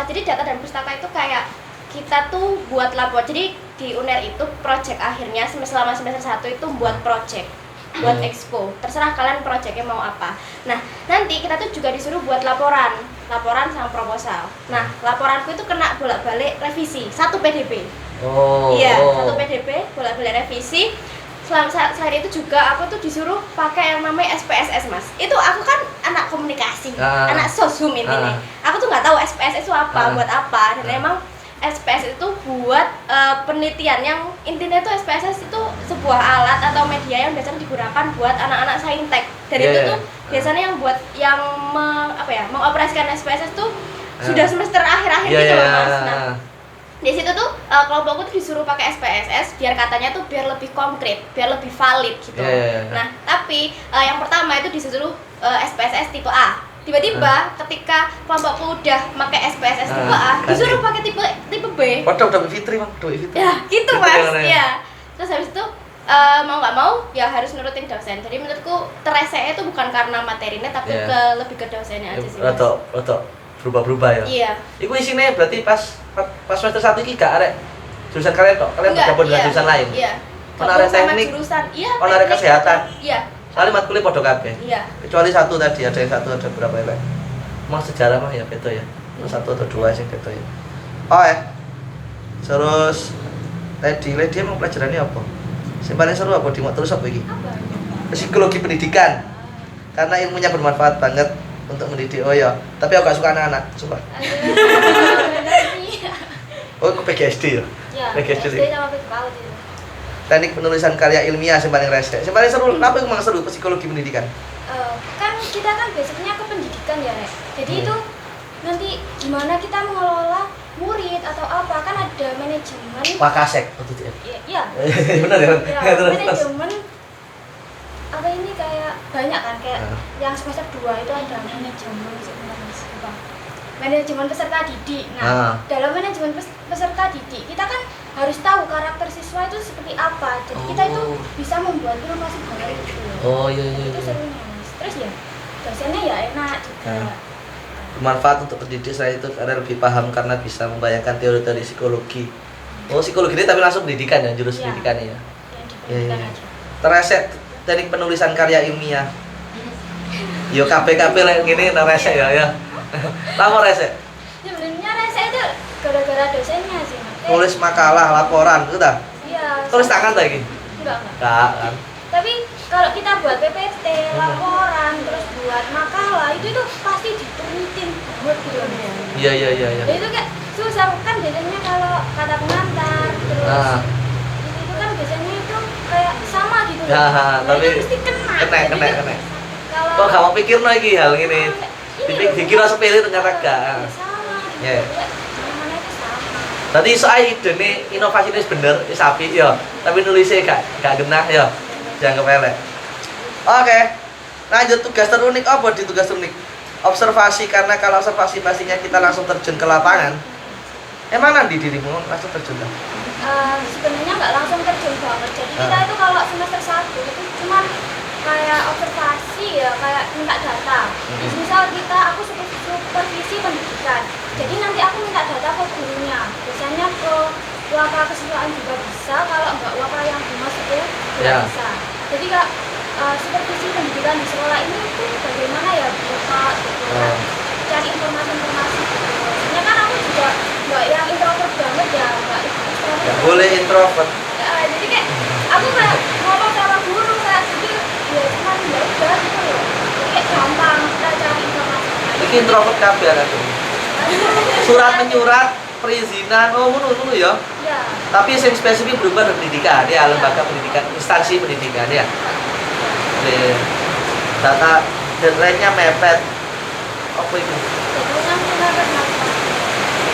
jadi data dan pustaka itu kayak kita tuh buat lapor. Jadi di UNER itu project akhirnya selama semester 1 itu buat project, buat expo. Terserah kalian projectnya mau apa. Nah, nanti kita tuh juga disuruh buat laporan sama proposal. Nah, laporanku itu kena bolak-balik revisi, 1 PDP. Oh. Iya, oh. 1 PDP bolak-balik revisi. Selain itu juga aku tuh disuruh pakai yang namanya SPSS Mas. Itu aku kan anak komunikasi, Ah. anak sosum intinya. Aku tuh nggak tahu SPSS itu apa, buat apa. Dan emang SPSS itu buat penelitian yang intinya tuh SPSS itu sebuah alat atau media yang biasanya digunakan buat anak-anak saintek. Dan Yeah, itu yeah. tuh biasanya yang buat yang mengoperasikan SPSS tuh sudah semester akhir-akhir Iya, gitu iya. loh Mas. Nah, di situ tuh kelompokku tuh disuruh pakai SPSS biar katanya tuh biar lebih konkret, biar lebih valid gitu. Iya, iya, iya. Nah, tapi yang pertama itu disuruh SPSS tipe A. Tiba-tiba ketika kelompokku udah pakai SPSS tipe A, ganti. disuruh pakai tipe B. Waduh, udah Fitri, Bang. Udah Fitri. Ya, gitu Gitu Mas. yang Iya. Terus habis itu mau nggak mau ya harus nurutin dosen. Jadi menurutku teresnya itu bukan karena materinya tapi Iya. lebih ke dosennya aja sih. Mas. Rada berubah-berubah ya. Iya. Iku isinya berarti pas semester 1 iki gak arek jurusan kalian kok. Kalian Enggak, bergabung dengan iya, jurusan lain. Iya. Ono Gabung arek sama teknik, jurusan. Iya. ono arek teknik. kesehatan. Iya. Soalnya matkulnya podo kabeh. Iya. Kecuali satu tadi, ada yang satu ada berapa ya, Pak? Emang sejarah mah ya beda ya. Satu atau dua sing beda ya. Oh terus tadi dia mau pelajarannya apa? Yang paling seru apa? Mau terus apa iki? Psikologi pendidikan. Karena ilmunya bermanfaat banget untuk mendidik. Oh ya, tapi aku gak suka anak-anak, sumpah. Oh, ke PGSD ya? Ya, PGSD. SD sama PGPAUD itu. Teknik penulisan karya ilmiah yang paling resek. Yang paling seru, apa yang paling seru? Psikologi pendidikan. Kan kita kan basicnya ke pendidikan ya Rek. Jadi Hmm. itu nanti gimana kita mengelola murid atau apa, kan ada manajemen. Wakasek, waktu itu. Iya. Benar ya? Ya, Terus. manajemen apa ini kayak banyak kan kayak Nah. yang semester 2 itu ada manajemen sebentar Mas, apa? Manajemen peserta didik. Ah. Nah, dalam manajemen peserta didik kita kan harus tahu karakter siswa itu seperti apa. Jadi kita itu Oh. bisa membuat inovasi baru gitu. Oh iya iya. Itu iya. serunya Mas. Terus ya dosennya ya enak juga. Nah. Bermanfaat untuk pendidik saya itu karena lebih paham karena bisa membayangkan teori-teori psikologi. Oh psikologi ini tapi langsung pendidikan ya, jurus Iya. pendidikan ya. Yang di Iya, pendidikan iya. aja. Teresek teknik penulisan karya ilmiah. Yo KP lek ngene teresek ya. Lama resek. Sebenarnya rasa itu gara-gara dosennya sih Mas. Nulis makalah, laporan, itu dah. Iya. Tulis tangan ta iki? Enggak. Enggak kan. Tapi kalau kita buat PPT, laporan, terus buat makalah, itu pasti diturutin banget gitu. Iya. Ya itu kayak susah kan biasanya kalau kata pengantar, terus Nah. itu kan biasanya itu kayak sama gitu. Ya, Nah, tapi itu mesti kena. kena. Jadi itu Kalau Kok gak mau pikir lagi hal ini? Dikira sepele ternyata Ya, enggak. sama gitu. Iya. Mana itu sama. Berarti soal ide nih inovasi ini bener, sapi ya. Tapi nulisnya gak genah ya. Jangan kepelek. Oke. Lanjut tugas terunik apa di tugas terunik? Observasi, karena kalau observasi pastinya kita langsung terjun ke lapangan. Emang nanti dirimu langsung terjun kan? Sebenarnya nggak langsung terjun banget. Jadi kita itu kalau semester 1 itu cuma kayak observasi ya, kayak minta data. Misal aku supervisi pendidikan. pendidikan. Jadi nanti aku minta data ke gurunya. Biasanya ke waka keseluruhan juga bisa, kalau enggak waka yang humas itu tidak Ya. bisa. Jadi kak, supervisi pendidikan di sekolah ini tuh bagaimana ya Bapak gitu kan? Cari informasi-informasi gitu. Sebenarnya kan aku juga nggak yang introvert banget ya, nggak extrovert. Ya, boleh introvert. Jadi kayak aku kayak ngomong sama guru kayak jadi ya cuman ya udah gitu loh. Jadi kayak gampang kita cari informasi. Iki introvert kabeh aku. Surat menyurat perizinan ngono ya. Ya. Tapi yang spesifik berubah dari pendidikan ya, lembaga pendidikan, instansi pendidikan ya. Oke. Data deadline-nya mepet. Apa itu? Jadi kan kita kan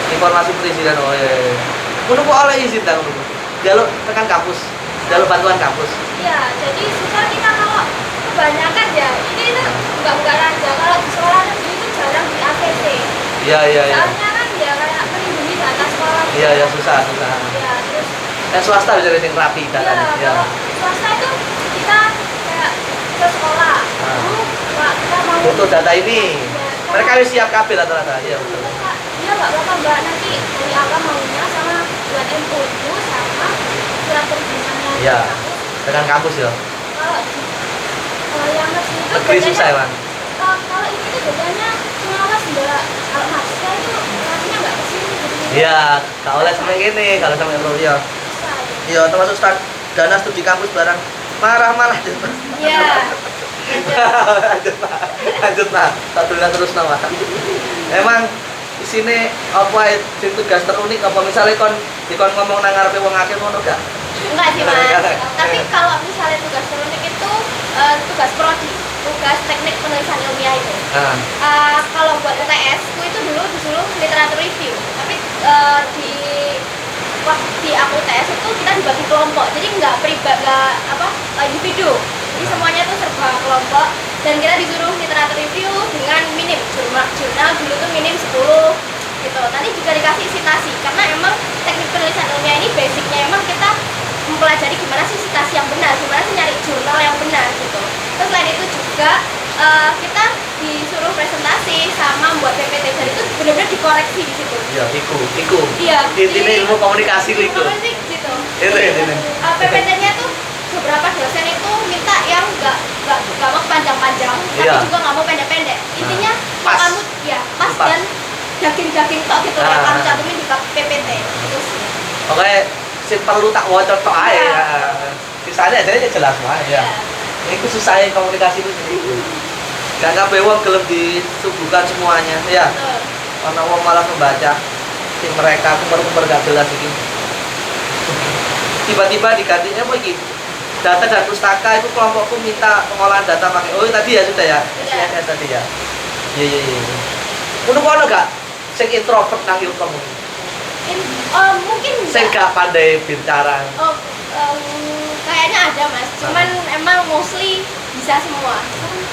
Informasi perizinan oh ya. Ngono kok oleh izin ta ngono. Jaluk tekan kampus, jaluk bantuan kampus. ya, jadi misal kita kalau kebanyakan ya ini itu bukan aja kalau di sekolah negeri itu jarang di ACC. Iya. Soalnya kan ya kayak melindungi data sekolah. Iya, susah. Ya, terus Swasta bisa yang rapi ya, datanya. Ya. kalau swasta itu kita kayak ke sekolah. Dulu Pak, kita mau Untuk data ini, Ya, mereka harus siap kabel rata-rata. Iya betul. Iya nggak apa-apa mbak, nanti dari awal maunya sama buat MOU sama surat perizinannya. Iya. Tekan kampus ya. Kalau yang negeri itu Negeri susah emang. kalau ini tuh biasanya pengawas mbak, kalau mahasiswa itu kelasnya nggak kesini gitu. Iya, gak oleh sampai gini kalau sampai pro ya. Susah. Iya, termasuk dana studi kampus barang marah malah. Iya. lanjut lah tak tulis terus nama emang di sini apa sing tugas terunik apa misalnya kon ngomong nang ngarepe wong akeh ngono gak Enggak sih mas, tapi kalau misalnya tugas terunik itu tugas prodi, tugas teknik penulisan ilmiah itu. Kalau buat UTS, aku itu dulu disuruh literatur review, tapi di aku UTS itu kita dibagi kelompok, jadi nggak individu, jadi semuanya tuh serba kelompok dan kita disuruh literatur review dengan minim jurnal dulu tuh minim 10 gitu. Nanti juga dikasih citasi karena emang teknik penulisan ilmiah ini basicnya emang kita mempelajari gimana sih citasi yang benar, gimana sih nyari jurnal yang benar gitu. Terus selain itu juga kita disuruh presentasi sama buat PPT, dan itu benar-benar dikoreksi di situ. iya iku Iya. intinya ilmu komunikasi Ilmu iku komunikasi gitu. itu Jadi, PPT-nya tuh beberapa dosen itu minta yang nggak mau panjang-panjang, Iya. tapi juga nggak mau pendek-pendek. Intinya Pas. kamu ya pas Pas. dan daging-daging tok gitu yang kamu cantumin di PPT. Itu sih. oke sing perlu tak waca tok ae Iya. sisanya aja jelas wae ya itu susahnya komunikasi itu gak kabeh wong gelem disuguhkan semuanya ya Betul. ana wong malah membaca sing mereka kumpul-kumpul gak jelas iki tiba-tiba digantinya apa iki data dan pustaka itu kelompokku minta pengolahan data pakai tadi ya sudah ya Iya. SIS tadi ya iya ngono kok ono gak sing introvert nang ilkom Mungkin sing nggak. gak pandai bicara Kayaknya ada mas, cuman emang mostly bisa semua.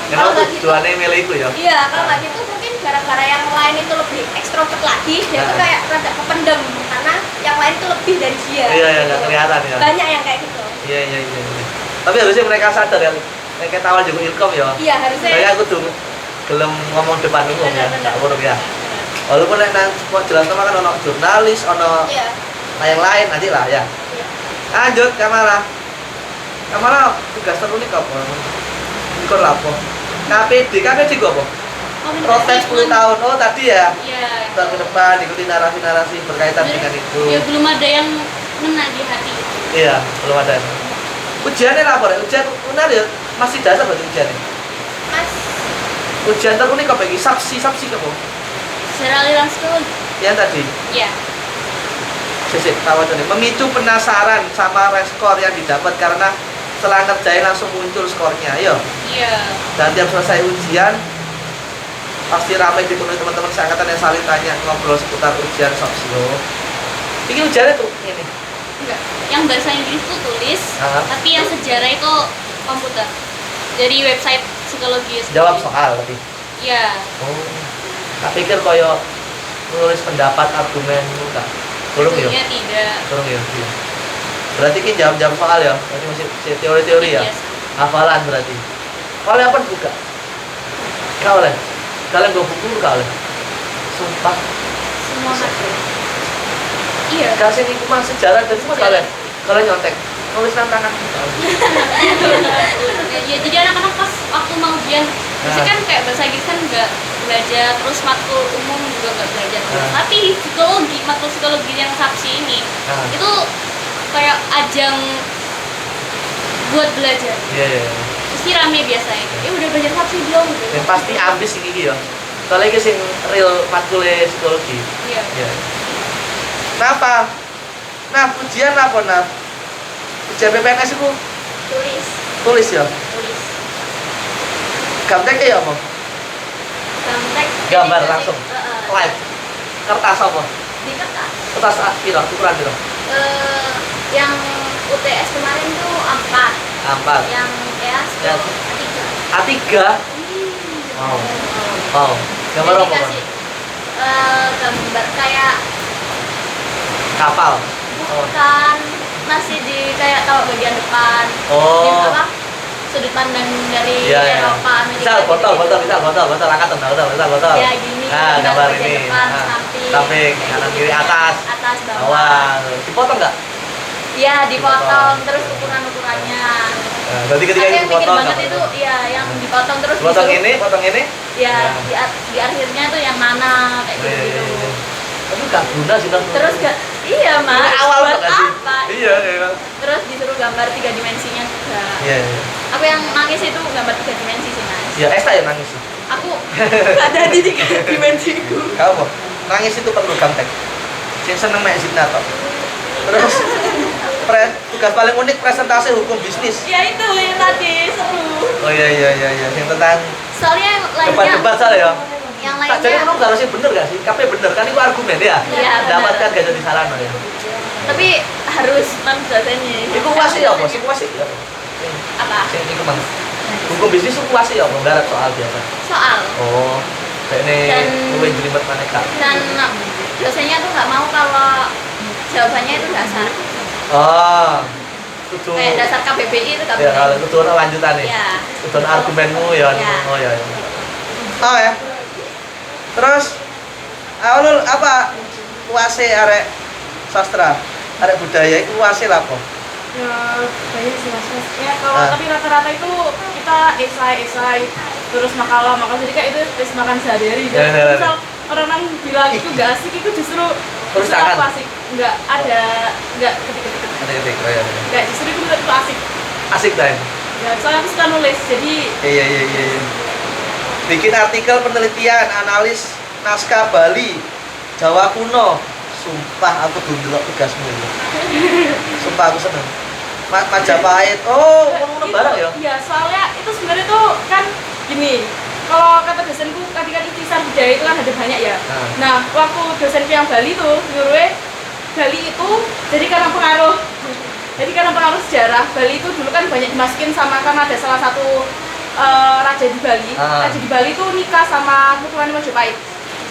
kenapa nggak gitu, tujuannya milih itu ya iya kalau nggak gitu mungkin gara-gara yang lain itu lebih ekstrovert lagi, dia tuh kayak rada kependem karena yang lain tuh lebih dari dia. iya gitu. nggak kelihatan ya Banyak yang kayak gitu. iya tapi harusnya mereka sadar ya kayak awal juga ilkom ya Iya harusnya. saya aku tuh gelem ngomong depan umum ya Benar-benar. gak buruk ya walaupun yang nang jelas sama kan ono jurnalis ono Iya. yang lain nanti lah ya Iya. lanjut Kamala tugas terunik apa ikut lapo KPD gue apa protes 10 tahun tadi ya Iya. tahun ke depan ikuti narasi-narasi berkaitan dengan itu Ya belum ada yang ngena di hati. iya belum ada ujiannya lapor ya ujian benar ya masih dasar berarti ujiannya Mas, ujian terunik apa lagi sabsi apa Secara aliran psikologi. yang tadi Iya. sisik tahu nih memicu penasaran sama skor yang didapat karena setelah ngerjain langsung muncul skornya ayo Iya. dan tiap selesai ujian pasti ramai dipenuhi teman-teman seangkatan yang saling tanya ngobrol seputar ujian sosio ini ujiannya tuh ini Enggak. Yang bahasa Inggris tuh tulis, tapi yang sejarah itu komputer. Dari website psikologi. jawab soal tadi Iya. tak pikir koyo nulis pendapat argumen enggak belum ya Tentunya tidak. belum ya iya. Berarti ini jawab soal ya berarti masih teori-teori ya Biasa. hafalan berarti oleh apa buka nggak oleh kalian bawa buku nggak oleh Sumpah. semua materi. Iya. Kasih ini mah sejarah dan semua kalian nyontek. Nulis tantangan. Ya jadi anak-anak pas waktu mau ujian, biasanya kan kayak bahasa Inggris kan nggak belajar, terus matkul umum juga nggak belajar. Tapi psikologi, matkul psikologi yang Sapsi ini, itu kayak ajang buat belajar. Iya. Pasti rame biasanya. Udah belajar Sapsi belum? Dan pasti ambis ini ya. Soalnya iki sing real matkule psikologi. Iya. Iya. Kenapa? Nah, ujian apa, nah? Ujian PPNS itu tulis ya? Tulis. Gamteknya ya apa? Gamtek. Gambar langsung. Live. Kertas apa? Di kertas. Kertas piro? Ukuran piro? Yang UTS kemarin tuh 4. Yang EAS tuh Yang 3. A3. Wow. Gambar Jadi apa? kasih, gambar kayak Kapal. bukan masih di kayak tahu bagian depan. Oh. Di apa? Sudut pandang dari Iya, iya. Eropa, Amerika. Misal botol, angkat botol. Ya gini. Nah, gambar bagian ini. depan, Nah, samping. samping, kanan kiri, atas. Atas bawah. Bawah. Dipotong nggak? Iya, dipotong terus ukuran-ukurannya. Nah, berarti ketika Tapi itu yang bikin dipotong banget nggak itu apa-apa? ya yang dipotong terus Potong disuruh- ini, potong ini. ya Ya. di akhirnya tuh yang mana kayak Oh, iya, gitu. iya, iya. Tapi nggak guna sih Bang. Terus iya mas, Ini awal buat nggak sih? apa? Iya, iya. Terus disuruh gambar 3 dimensinya juga. Iya, iya. Aku yang nangis itu gambar 3 dimensi sih mas. Ya, Esta yang nangis sih. Aku nggak ada di 3 dimensiku. Kamu nangis itu perlu gamtek. Sing seneng main zipnator. Terus tugas paling unik presentasi hukum bisnis. Ya itu yang tadi seru. Oh iya. Yang tentang Soalnya yang lainnya, debat soalnya ya. yang Tak jadi lainnya. kamu nggak harusnya bener gak sih? KP bener kan itu argumen ya. Iya, bener. Dapatkan gak jadi saran ya. Tapi harus man dosennya. Iku kuasi ya apa? Sing kuasi ya. Apa? Sing iku mang. Hukum bisnis itu kuasi ya apa? Garap soal biasa. Soal. Oh. Kayak ini Dan- luwih jelimet maneka. Dan dosennya tuh nggak mau kalau jawabannya itu dasar. Oh. Kudu. Kayak dasar KBBI itu nggak Ya kalau boleh. kudu ana lanjutan nih. Ya. Kudu ana argumenmu ya. Ya. Oh ya. Oh ya. Terus awal apa kuase arek sastra, arek budaya itu kuase lah apa? Ya banyak sih mas. Ya kalau Ah. tapi rata-rata itu kita esai terus makalah jadi kayak itu tes makan sehari-hari. Ya, ya, ya. Misal orang bilang itu gak asik, itu justru Terus justru tangan. aku asik. Nggak ketik-ketik. Ketik-ketik, oh ya. Nggak, justru itu menurutku asik. Asik dah. Ya, soalnya aku suka nulis, jadi Iya. Bikin artikel penelitian, analis naskah Bali, Jawa kuno. Sumpah aku belum delok tugasmu ini. Sumpah aku seneng. Majapahit. Oh, ngono barang ya. Iya, soalnya itu sebenarnya tuh kan gini. Kalau kata dosenku, ketika ikhtisar budaya itu kan ada banyak ya. Nah, waktu dosenku yang Bali tuh nyuruhnya Bali itu jadi karena pengaruh sejarah. Bali itu dulu kan banyak dimasukin sama karena ada salah satu raja di Bali. Raja di Bali itu nikah sama Keturunan Majapahit.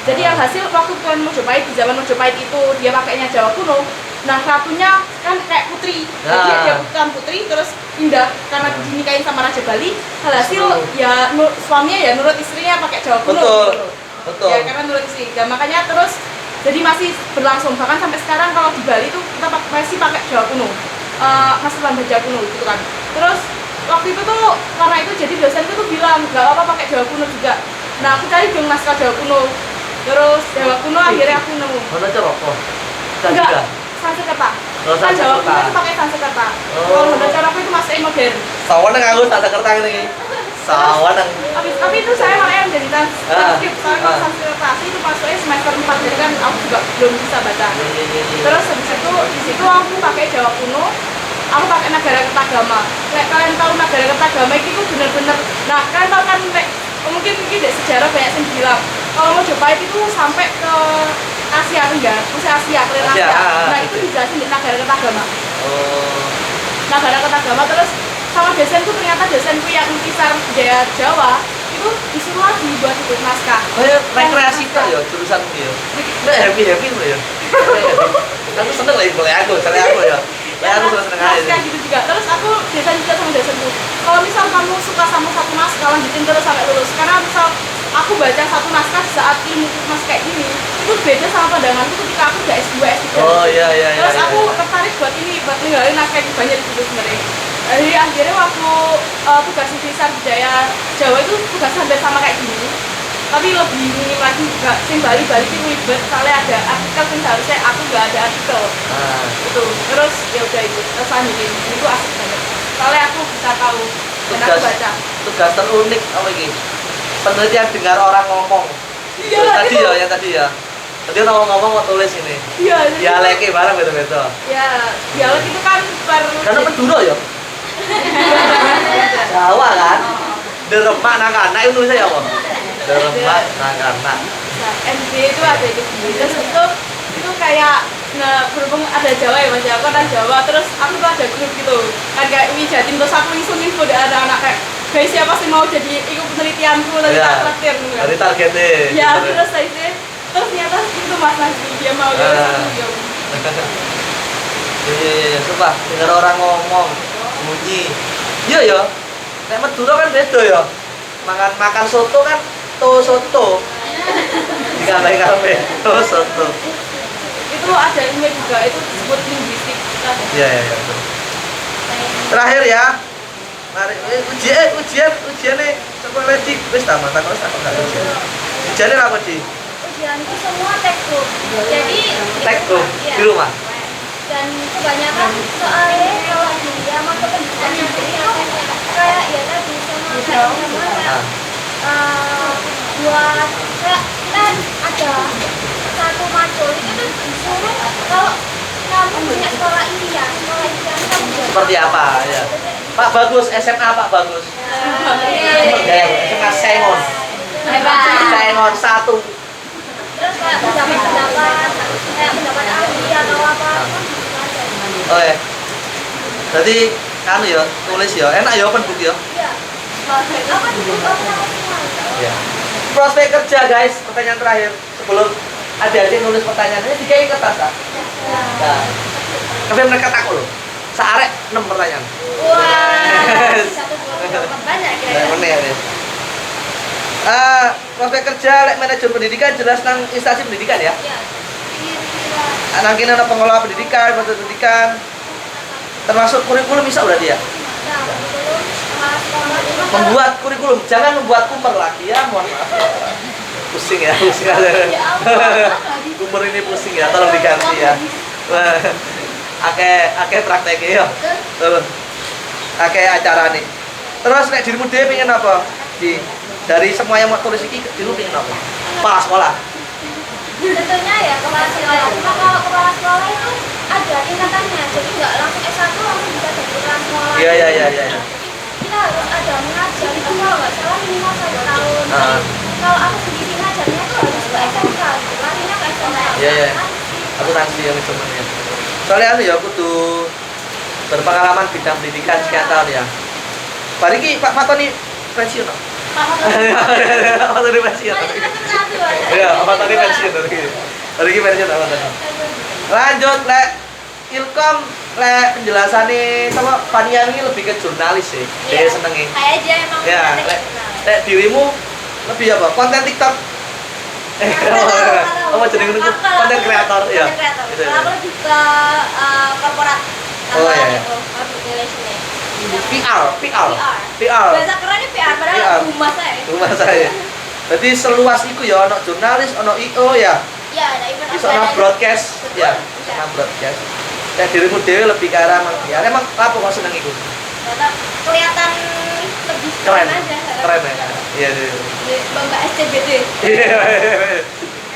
Jadi yang hasil waktu Keturunan Majapahit di zaman Majapahit itu dia pakainya Jawa kuno. Nah, ratunya kan kayak putri. Jadi dia bukan putri terus pindah karena dinikahin sama Raja Bali. Hasil ya suaminya ya nurut istrinya pakai Jawa kuno. Betul. Ya karena nurut istri. Ya, makanya terus jadi masih berlangsung bahkan sampai sekarang kalau di Bali itu kita masih pakai Jawa kuno. Masih lambat Jawa kuno gitu kan. Terus waktu itu tuh karena itu jadi dosenku tuh bilang nggak apa-apa pakai Jawa kuno juga. Nah, aku cari dong naskah Jawa kuno. Terus Jawa kuno akhirnya aku nemu. Mana ceroko? Enggak, Sanskerta. Oh, Kan Jawa kuno Sanskerta. itu pakai Sanskerta. Kalau Honda Caraka itu masih modern. Sawanang aku Sanskerta ini. Sawanang. Tapi itu saya makanya menjadi transkrip. Soalnya kalau Ah. Sanskerta itu masuknya semester 4 jadi kan aku juga belum bisa baca. Iya. Terus habis itu di situ aku pakai Jawa kuno. Aku pakai Nagara Kertagama. Kayak kalian tahu Nagara Kertagama itu bener-bener. Nah, kalian tahu kan mungkin dari sejarah banyak yang bilang kalau Majapahit itu sampai ke Asia Tenggara, maksudnya Asia, kalian Asia, Asia. Nah, oke. itu dijelasin di Nagara Kertagama. Oh. Nagara Kertagama terus sama dosenku ternyata dosenku yang kisar budaya Jawa itu disuruh lagi buat ikut naskah. Kayak rekreasi tak ya jurusan ya. Nek happy tuh ya. Aku seneng lah boleh aku ya. Lah aku seneng aja. Naskah gitu juga. Terus aku biasa juga sama dosenku. Kalau misal kamu suka sama satu naskah lanjutin terus sampai lulus. Karena misal aku baca satu naskah saat ilmu mas kayak gini itu beda sama pandanganku ketika aku udah S2 S3. Oh iya. Terus aku Iya. tertarik buat ini, buat ninggalin naskah yang banyak di situ sebenarnya. Jadi akhirnya waktu tugas divisi budaya Jawa itu tugasnya hampir sama kayak gini, tapi lebih minim lagi juga. Sing balik-balik itu ribet, soalnya ada artikel yang seharusnya aku nggak ada artikel. Itu terus ya udah itu terus lanjutin. Itu asik banget. Soalnya aku bisa tahu dan aku baca. Tugas terunik apa ini? Penelitian dengar orang ngomong. Iya, Tadi ya, yang tadi ya. Tadi orang ngomong mau tulis ini. Iya. Dialeknya barang beda-beda. Ya, dialog itu kan Karena Madura ya. Jawa kan. Deremak nang anak itu nulisnya apa? Deremak nang anak. MD itu ada itu sendiri. Terus itu kayak berhubung ada Jawa ya Mas, aku kan Jawa, terus aku tuh ada grup gitu kan kayak Wijatin, terus aku langsung info dari anak-anak kayak guys siapa sih mau jadi ikut penelitianku nanti tak traktir gitu kan. Dari targetnya. Ya terus terus ternyata itu Mas Najmi dia mau jadi satu dia. Iya, coba dengar orang ngomong bunyi. Iya ya. Nek Madura kan beda ya. Makan soto kan soto. Dikambahi kafe soto. Itu ada ilmu juga, itu disebut linguistik. Iya. Terakhir ya. Mari ujian nih coba lagi wis ta mata kok enggak ujian. Ujiane apa, Di? Ujian itu semua textbook. Jadi Textbook iya. di rumah. Dan kebanyakan soalnya kalau di mata pendidikan sendiri itu kayak ya tadi sama kayak buat kayak kan ada satu matkul itu tuh disuruh kalau kamu punya sekolah impian kamu Seperti apa ya? Pak Bagus, SMA Pak Bagus. Ya, SMA Sengon. Sengon 1. terus kayak pendapat ahli atau apa Oh ya. Jadi anu ya, tulis ya. Enak ya open book ya. iya apa itu Ya. Prospek kerja guys, pertanyaan terakhir sebelum adik-adik nulis pertanyaannya dikai kertas tak? Nah, tapi mereka takut loh. Searek 6 pertanyaan. wah satu banyak Kayak mana ya? Prospek kerja lek manajer pendidikan jelas nang instansi pendidikan ya. iya Nang kene ana pengelola pendidikan, proses pendidikan. Termasuk kurikulum bisa berarti ya. nah kurikulum sama sekolah itu Membuat kurikulum, jangan membuat kumer lagi ya, mohon maaf. Pusing ya, pusing aja. Kumer ini pusing ya, tolong diganti ya. Wah, Ake prakteknya ya. Terus ake acara nih. Terus nek dirimu dhewe pengen apa? Dari semua yang mau tulis iki dirimu pengen apa? Kepala sekolah. tentunya ya kepala sekolah cuma kalau kepala sekolah itu ada tingkatannya jadi nggak langsung S1 langsung bisa jadi kepala sekolah Iya. kita harus ada mengajar itu kalau nggak salah minimal 1 tahun Ah. kalau aku sendiri ngajarnya tuh harus ke SMK gitu larinya ke SMK Iya. Aku nanti yang semuanya. Soalnya anu ya kudu berpengalaman bidang pendidikan sekian tahun ya. Hari ini Pak Fatoni pensiun. Pak Fatoni pensiun. Iya, Pak Fatoni pensiun hari ini pensiun Pak Fatoni. Lanjut lek Ilkom lek penjelasannya sama Fania ini lebih ke jurnalis sih. Dia senengnya. Kayak dia emang Ya, minatnya lek jurnal. lek dirimu lebih apa? Konten TikTok. Apa jenenge niku? Konten kreator ya. Konten kreator. Gitu. Kalau aku lebih ke korporat. Oh, iya. Itu public relationnya. PR. Bahasa kerennya PR, padahal PR. humas saya. Rumah saya. Jadi seluas itu ya ono jurnalis, ono IO ya. Ya, ada event Bisa ono broadcast ya. Bisa. Ono broadcast. Dan dirimu dewe lebih ke arah PR. Emang apa kok seneng iku? Tetap kelihatan lebih Keren. aja. Keren ya. Iya. Bangga SCBD. Iya.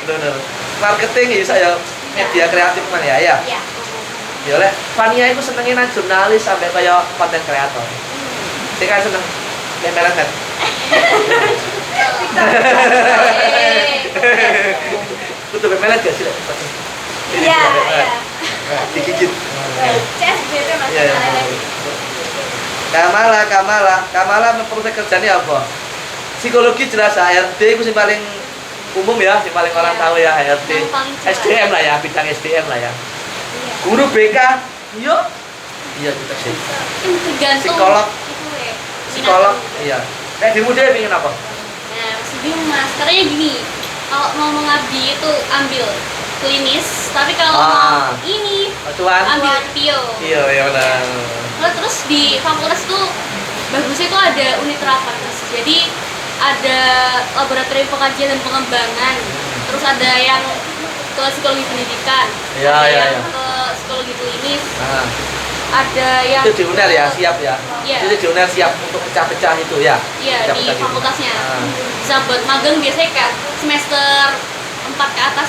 Benar. Marketing ya saya media kreatif man ya. Ya. Iya. Ya oleh Fania itu senengin nang jurnalis sampai kayak konten kreator. Saya kan seneng memelan kan. Kudu memelan gak sih? Lek? Iya, iya. Digigit. CSBD Mas. Iya, iya. Kamala memproses kerjanya apa? Psikologi jelas HRD itu sih paling umum ya, sih paling orang tahu ya HRD. Yang paling jelas. SDM lah ya, bidang SDM lah ya. Iya. Guru BK, iya kita sih. Tergantung Psikolog. itu ya. Psikolog, iya. Nek dirimu dhewe pengen apa? Nah, Jadi mas, katanya gini, kalau mau mengabdi itu ambil klinis, tapi kalau mau ini Cuan. ambil pio. Iya benar. Nah, terus di fakultas tuh bagusnya itu ada unit terapan mas. Jadi ada laboratorium pengkajian dan pengembangan, terus ada yang ke psikologi pendidikan, Iya, ada iya, yang iya. ke psikologi klinis, Nah, ada yang itu di UNER ya, siap ya. Iya. Itu di UNER siap untuk pecah-pecah itu ya. Iya, di Pecah-pecah gitu. fakultasnya. Nah. Bisa buat magang biasanya kan semester 4 ke atas.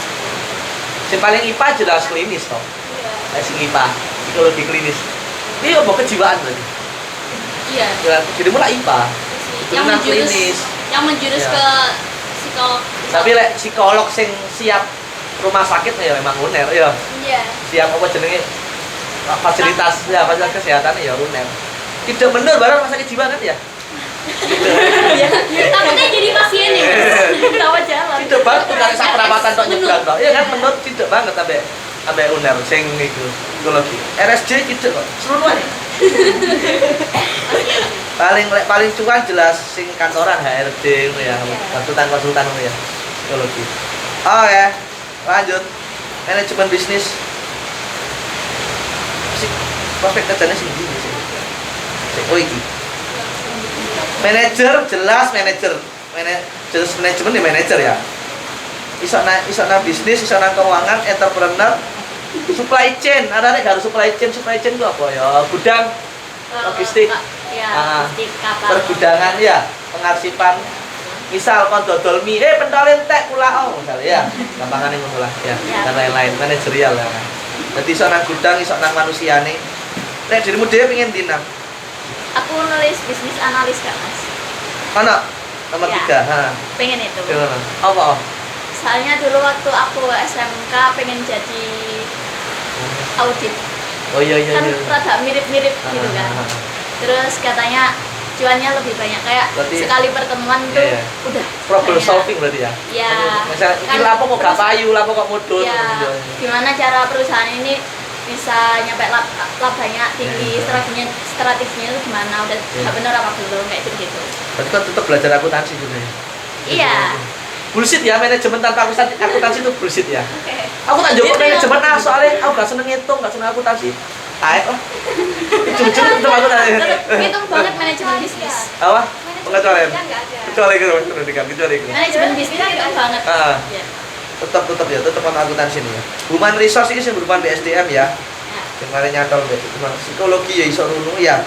Yang paling IPA jelas klinis toh. Kayak sing IPA, psikologi klinis. Ini mau kejiwaan berarti. Iya. Ya, jadi mulai IPA. Yang Turunan menjurus klinis. yang menjurus Iya. ke psikolog. Tapi lek psikolog sing siap rumah sakit ya memang UNER ya. Iya. Siap apa jenenge fasilitas ya, fasilitas kesehatan ya UNER. Tidak benar barang rumah sakit jiwa kan ya? Takutnya jadi pasien ya mas. Tawa jalan. Tidak banget tuh dari sakramatan tok nyebrang tok. Iya kan menurut tidak banget sampai UNER sing iku psikologi. RSJ tidak kok. Seluruhnya. paling cuan jelas sing kantoran HRD ngono ya. Konsultan ngono ya. Psikologi. Oke. Lanjut. Manajemen bisnis. Prospek kerjanya sing ndi sih? Oh iki. Manajer jelas manajer. Jelas manajemen di manajer ya. Iso na bisnis, iso na keuangan, entrepreneur, supply chain. Ada nek harus supply chain itu apa ya? Gudang, logistik. Ya, logistik kapal. Pergudangan ya, pengarsipan. Misal kon dodol mie, pentolin tek kula misal ya. Gampangane ngono lah ya. Ya. Dan lain-lain manajerial ya. Jadi iso nang gudang, iso nang manusiane. Nek dirimu dhewe pengen ndi nang? Aku nulis bisnis analis kan mas. Ana nomor Ya. 3. Ha. Pengen itu. Gimana? Apa? Soalnya dulu waktu aku SMK pengen jadi audit. Oh iya. Kan rada mirip-mirip gitu kan. Terus katanya cuannya lebih banyak kayak Berarti- sekali pertemuan tuh Iya. udah Problem banyak. solving berarti ya. Ya. Misal iki Kan lapo kok gak terus- payu, lapo kok mudun. Ya, gimana cara perusahaan ini bisa nyampe labanya tinggi, Iya. strateginya itu gimana, udah Iya. bener apa belum, kayak gitu. Berarti kan tetap belajar akuntansi juga ya. Iya. Bullshit ya, manajemen tanpa akuntansi itu bullshit ya. Oke. Aku tak jawab Itu manajemen yang- soalnya aku gak seneng ngitung, gak seneng akuntansi. Aek lah. Jujur tetep akuntansi. Hitung banget manajemen bisnis. Apa? Pengecualian. Kan nggak ada. Kecuali itu, pendidikan, kecuali itu. Manajemen bisnis hitung banget. Ah. Iya. Tetap sama akuntansi nih ya. Human resource ini sing berhubungan di SDM ya. Ya. Yang kemarin nyatol mbak cuma psikologi ya iso ngono ya.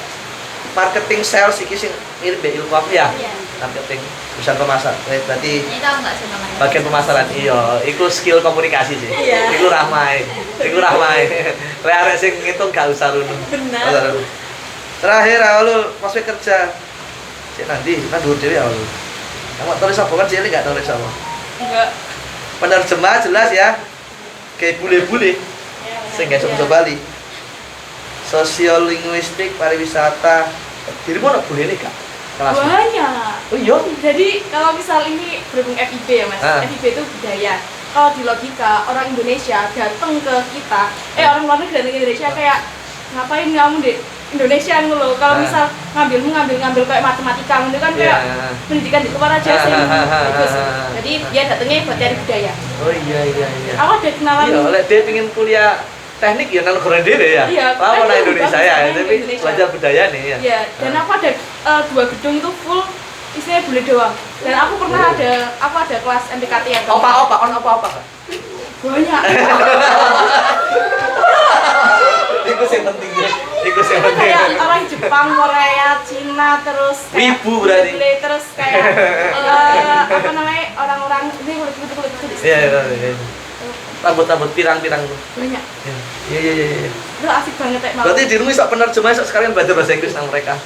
Marketing sales iki sing mirip mbek ilmu apa ya? Iya. Marketing bisa pemasaran. Berarti Ini tahu nggak sih namanya? bagian pemasaran iya, iku skill komunikasi sih. Iya. Iku rahmai. Lek arek sing ngitung gak usah runung. Benar. Terakhir awal prospek kerja. Cek nanti kan dhuwur dhewe awal. Kamu tulis apa kan cilik gak tulis apa? Enggak. Penerjemah jelas ya. Kayak bule-bule. Sing gak iso Bali. Sosiolinguistik, pariwisata. Dirimu ono bulene gak? Kelas. Banyak. Oh iya. Jadi kalau misal ini berhubung FIB ya mas, Ah. FIB itu budaya. Kalau di logika orang Indonesia datang ke kita, orang luar negeri datang ke Indonesia kayak ngapain kamu di Indonesia loh. Kalau Ah. misal ngambil kayak matematika, itu kan kayak Iya. pendidikan di luar aja sih. Bagus. Jadi dia datangnya buat cari budaya. Oh iya. Aku ada kenalan. Iya, oleh dia pengen kuliah teknik ya nang negara dhewe ya. Iya, Apa nang bagus, Indonesia bagus, ya, bagus, tapi Indonesia. belajar budaya nih ya. Iya, dan aku ada 2 gedung itu full isinya bule doang. Dan aku pernah ada kelas MPKT ya. Opa, on apa? Banyak. Iku sing penting ya. Iku sing penting. Kayak orang Jepang, Korea, Cina, terus kayak Wibu berarti. bule, terus kayak apa namanya orang-orang ini kulit. Iya. Rambut pirang-pirang tuh. Banyak. Iya. Itu asik banget ya. Berarti dirimu iso penerjemah iso sekalian belajar bahasa Inggris nang mereka.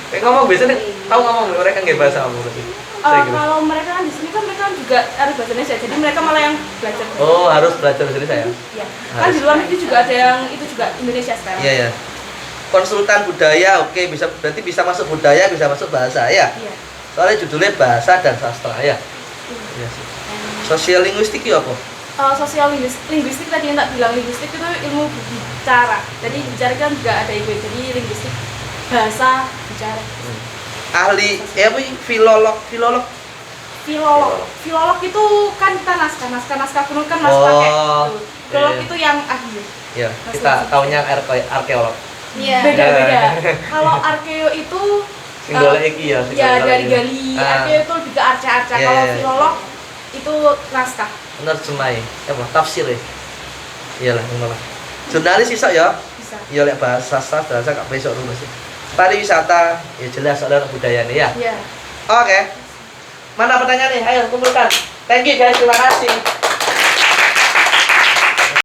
Kayak ngomong biasanya tahu ngomong mereka nggak bahasa kamu berarti. Saya gitu. Kalau mereka kan di sini kan mereka juga harus bahasa Indonesia, jadi mereka malah yang belajar. Oh, harus belajar bahasa Indonesia ya? Iya. Kan Harus. di luar negeri juga ada yang itu juga Indonesia sekarang. Iya. Konsultan budaya, oke, berarti bisa masuk budaya, bisa masuk bahasa ya. Iya. Soalnya judulnya bahasa dan sastra ya. Iya sih. Sosial linguistik itu apa? Sosial linguistik tadi yang tak bilang, linguistik itu ilmu bicara. Jadi bicara kan juga ada itu, jadi linguistik bahasa bicara. Ahli, apa ini? Filolog. Filolog itu kan kita naskah kuno kan masih pakai gitu. Filolog iya. itu yang akhir. Ya, kita taunya arkeolog. Iya. Beda-beda. Kalau arkeo itu Singgolnya iki ya. ya gali-gali, arkeo itu lebih ke arca-arca. Iya, Kalau iya. filolog itu naskah. Bener semai. Apa tafsir ya? Iyalah, ngono lah. Jurnalis iso ya? Bisa. Ya lek bahasa sastra gak besok dulu sih. Pariwisata ya jelas soalnya budayanya ya. Iya. Oke. Mana pertanyaannya? Ayo kumpulkan. Thank you guys, terima kasih.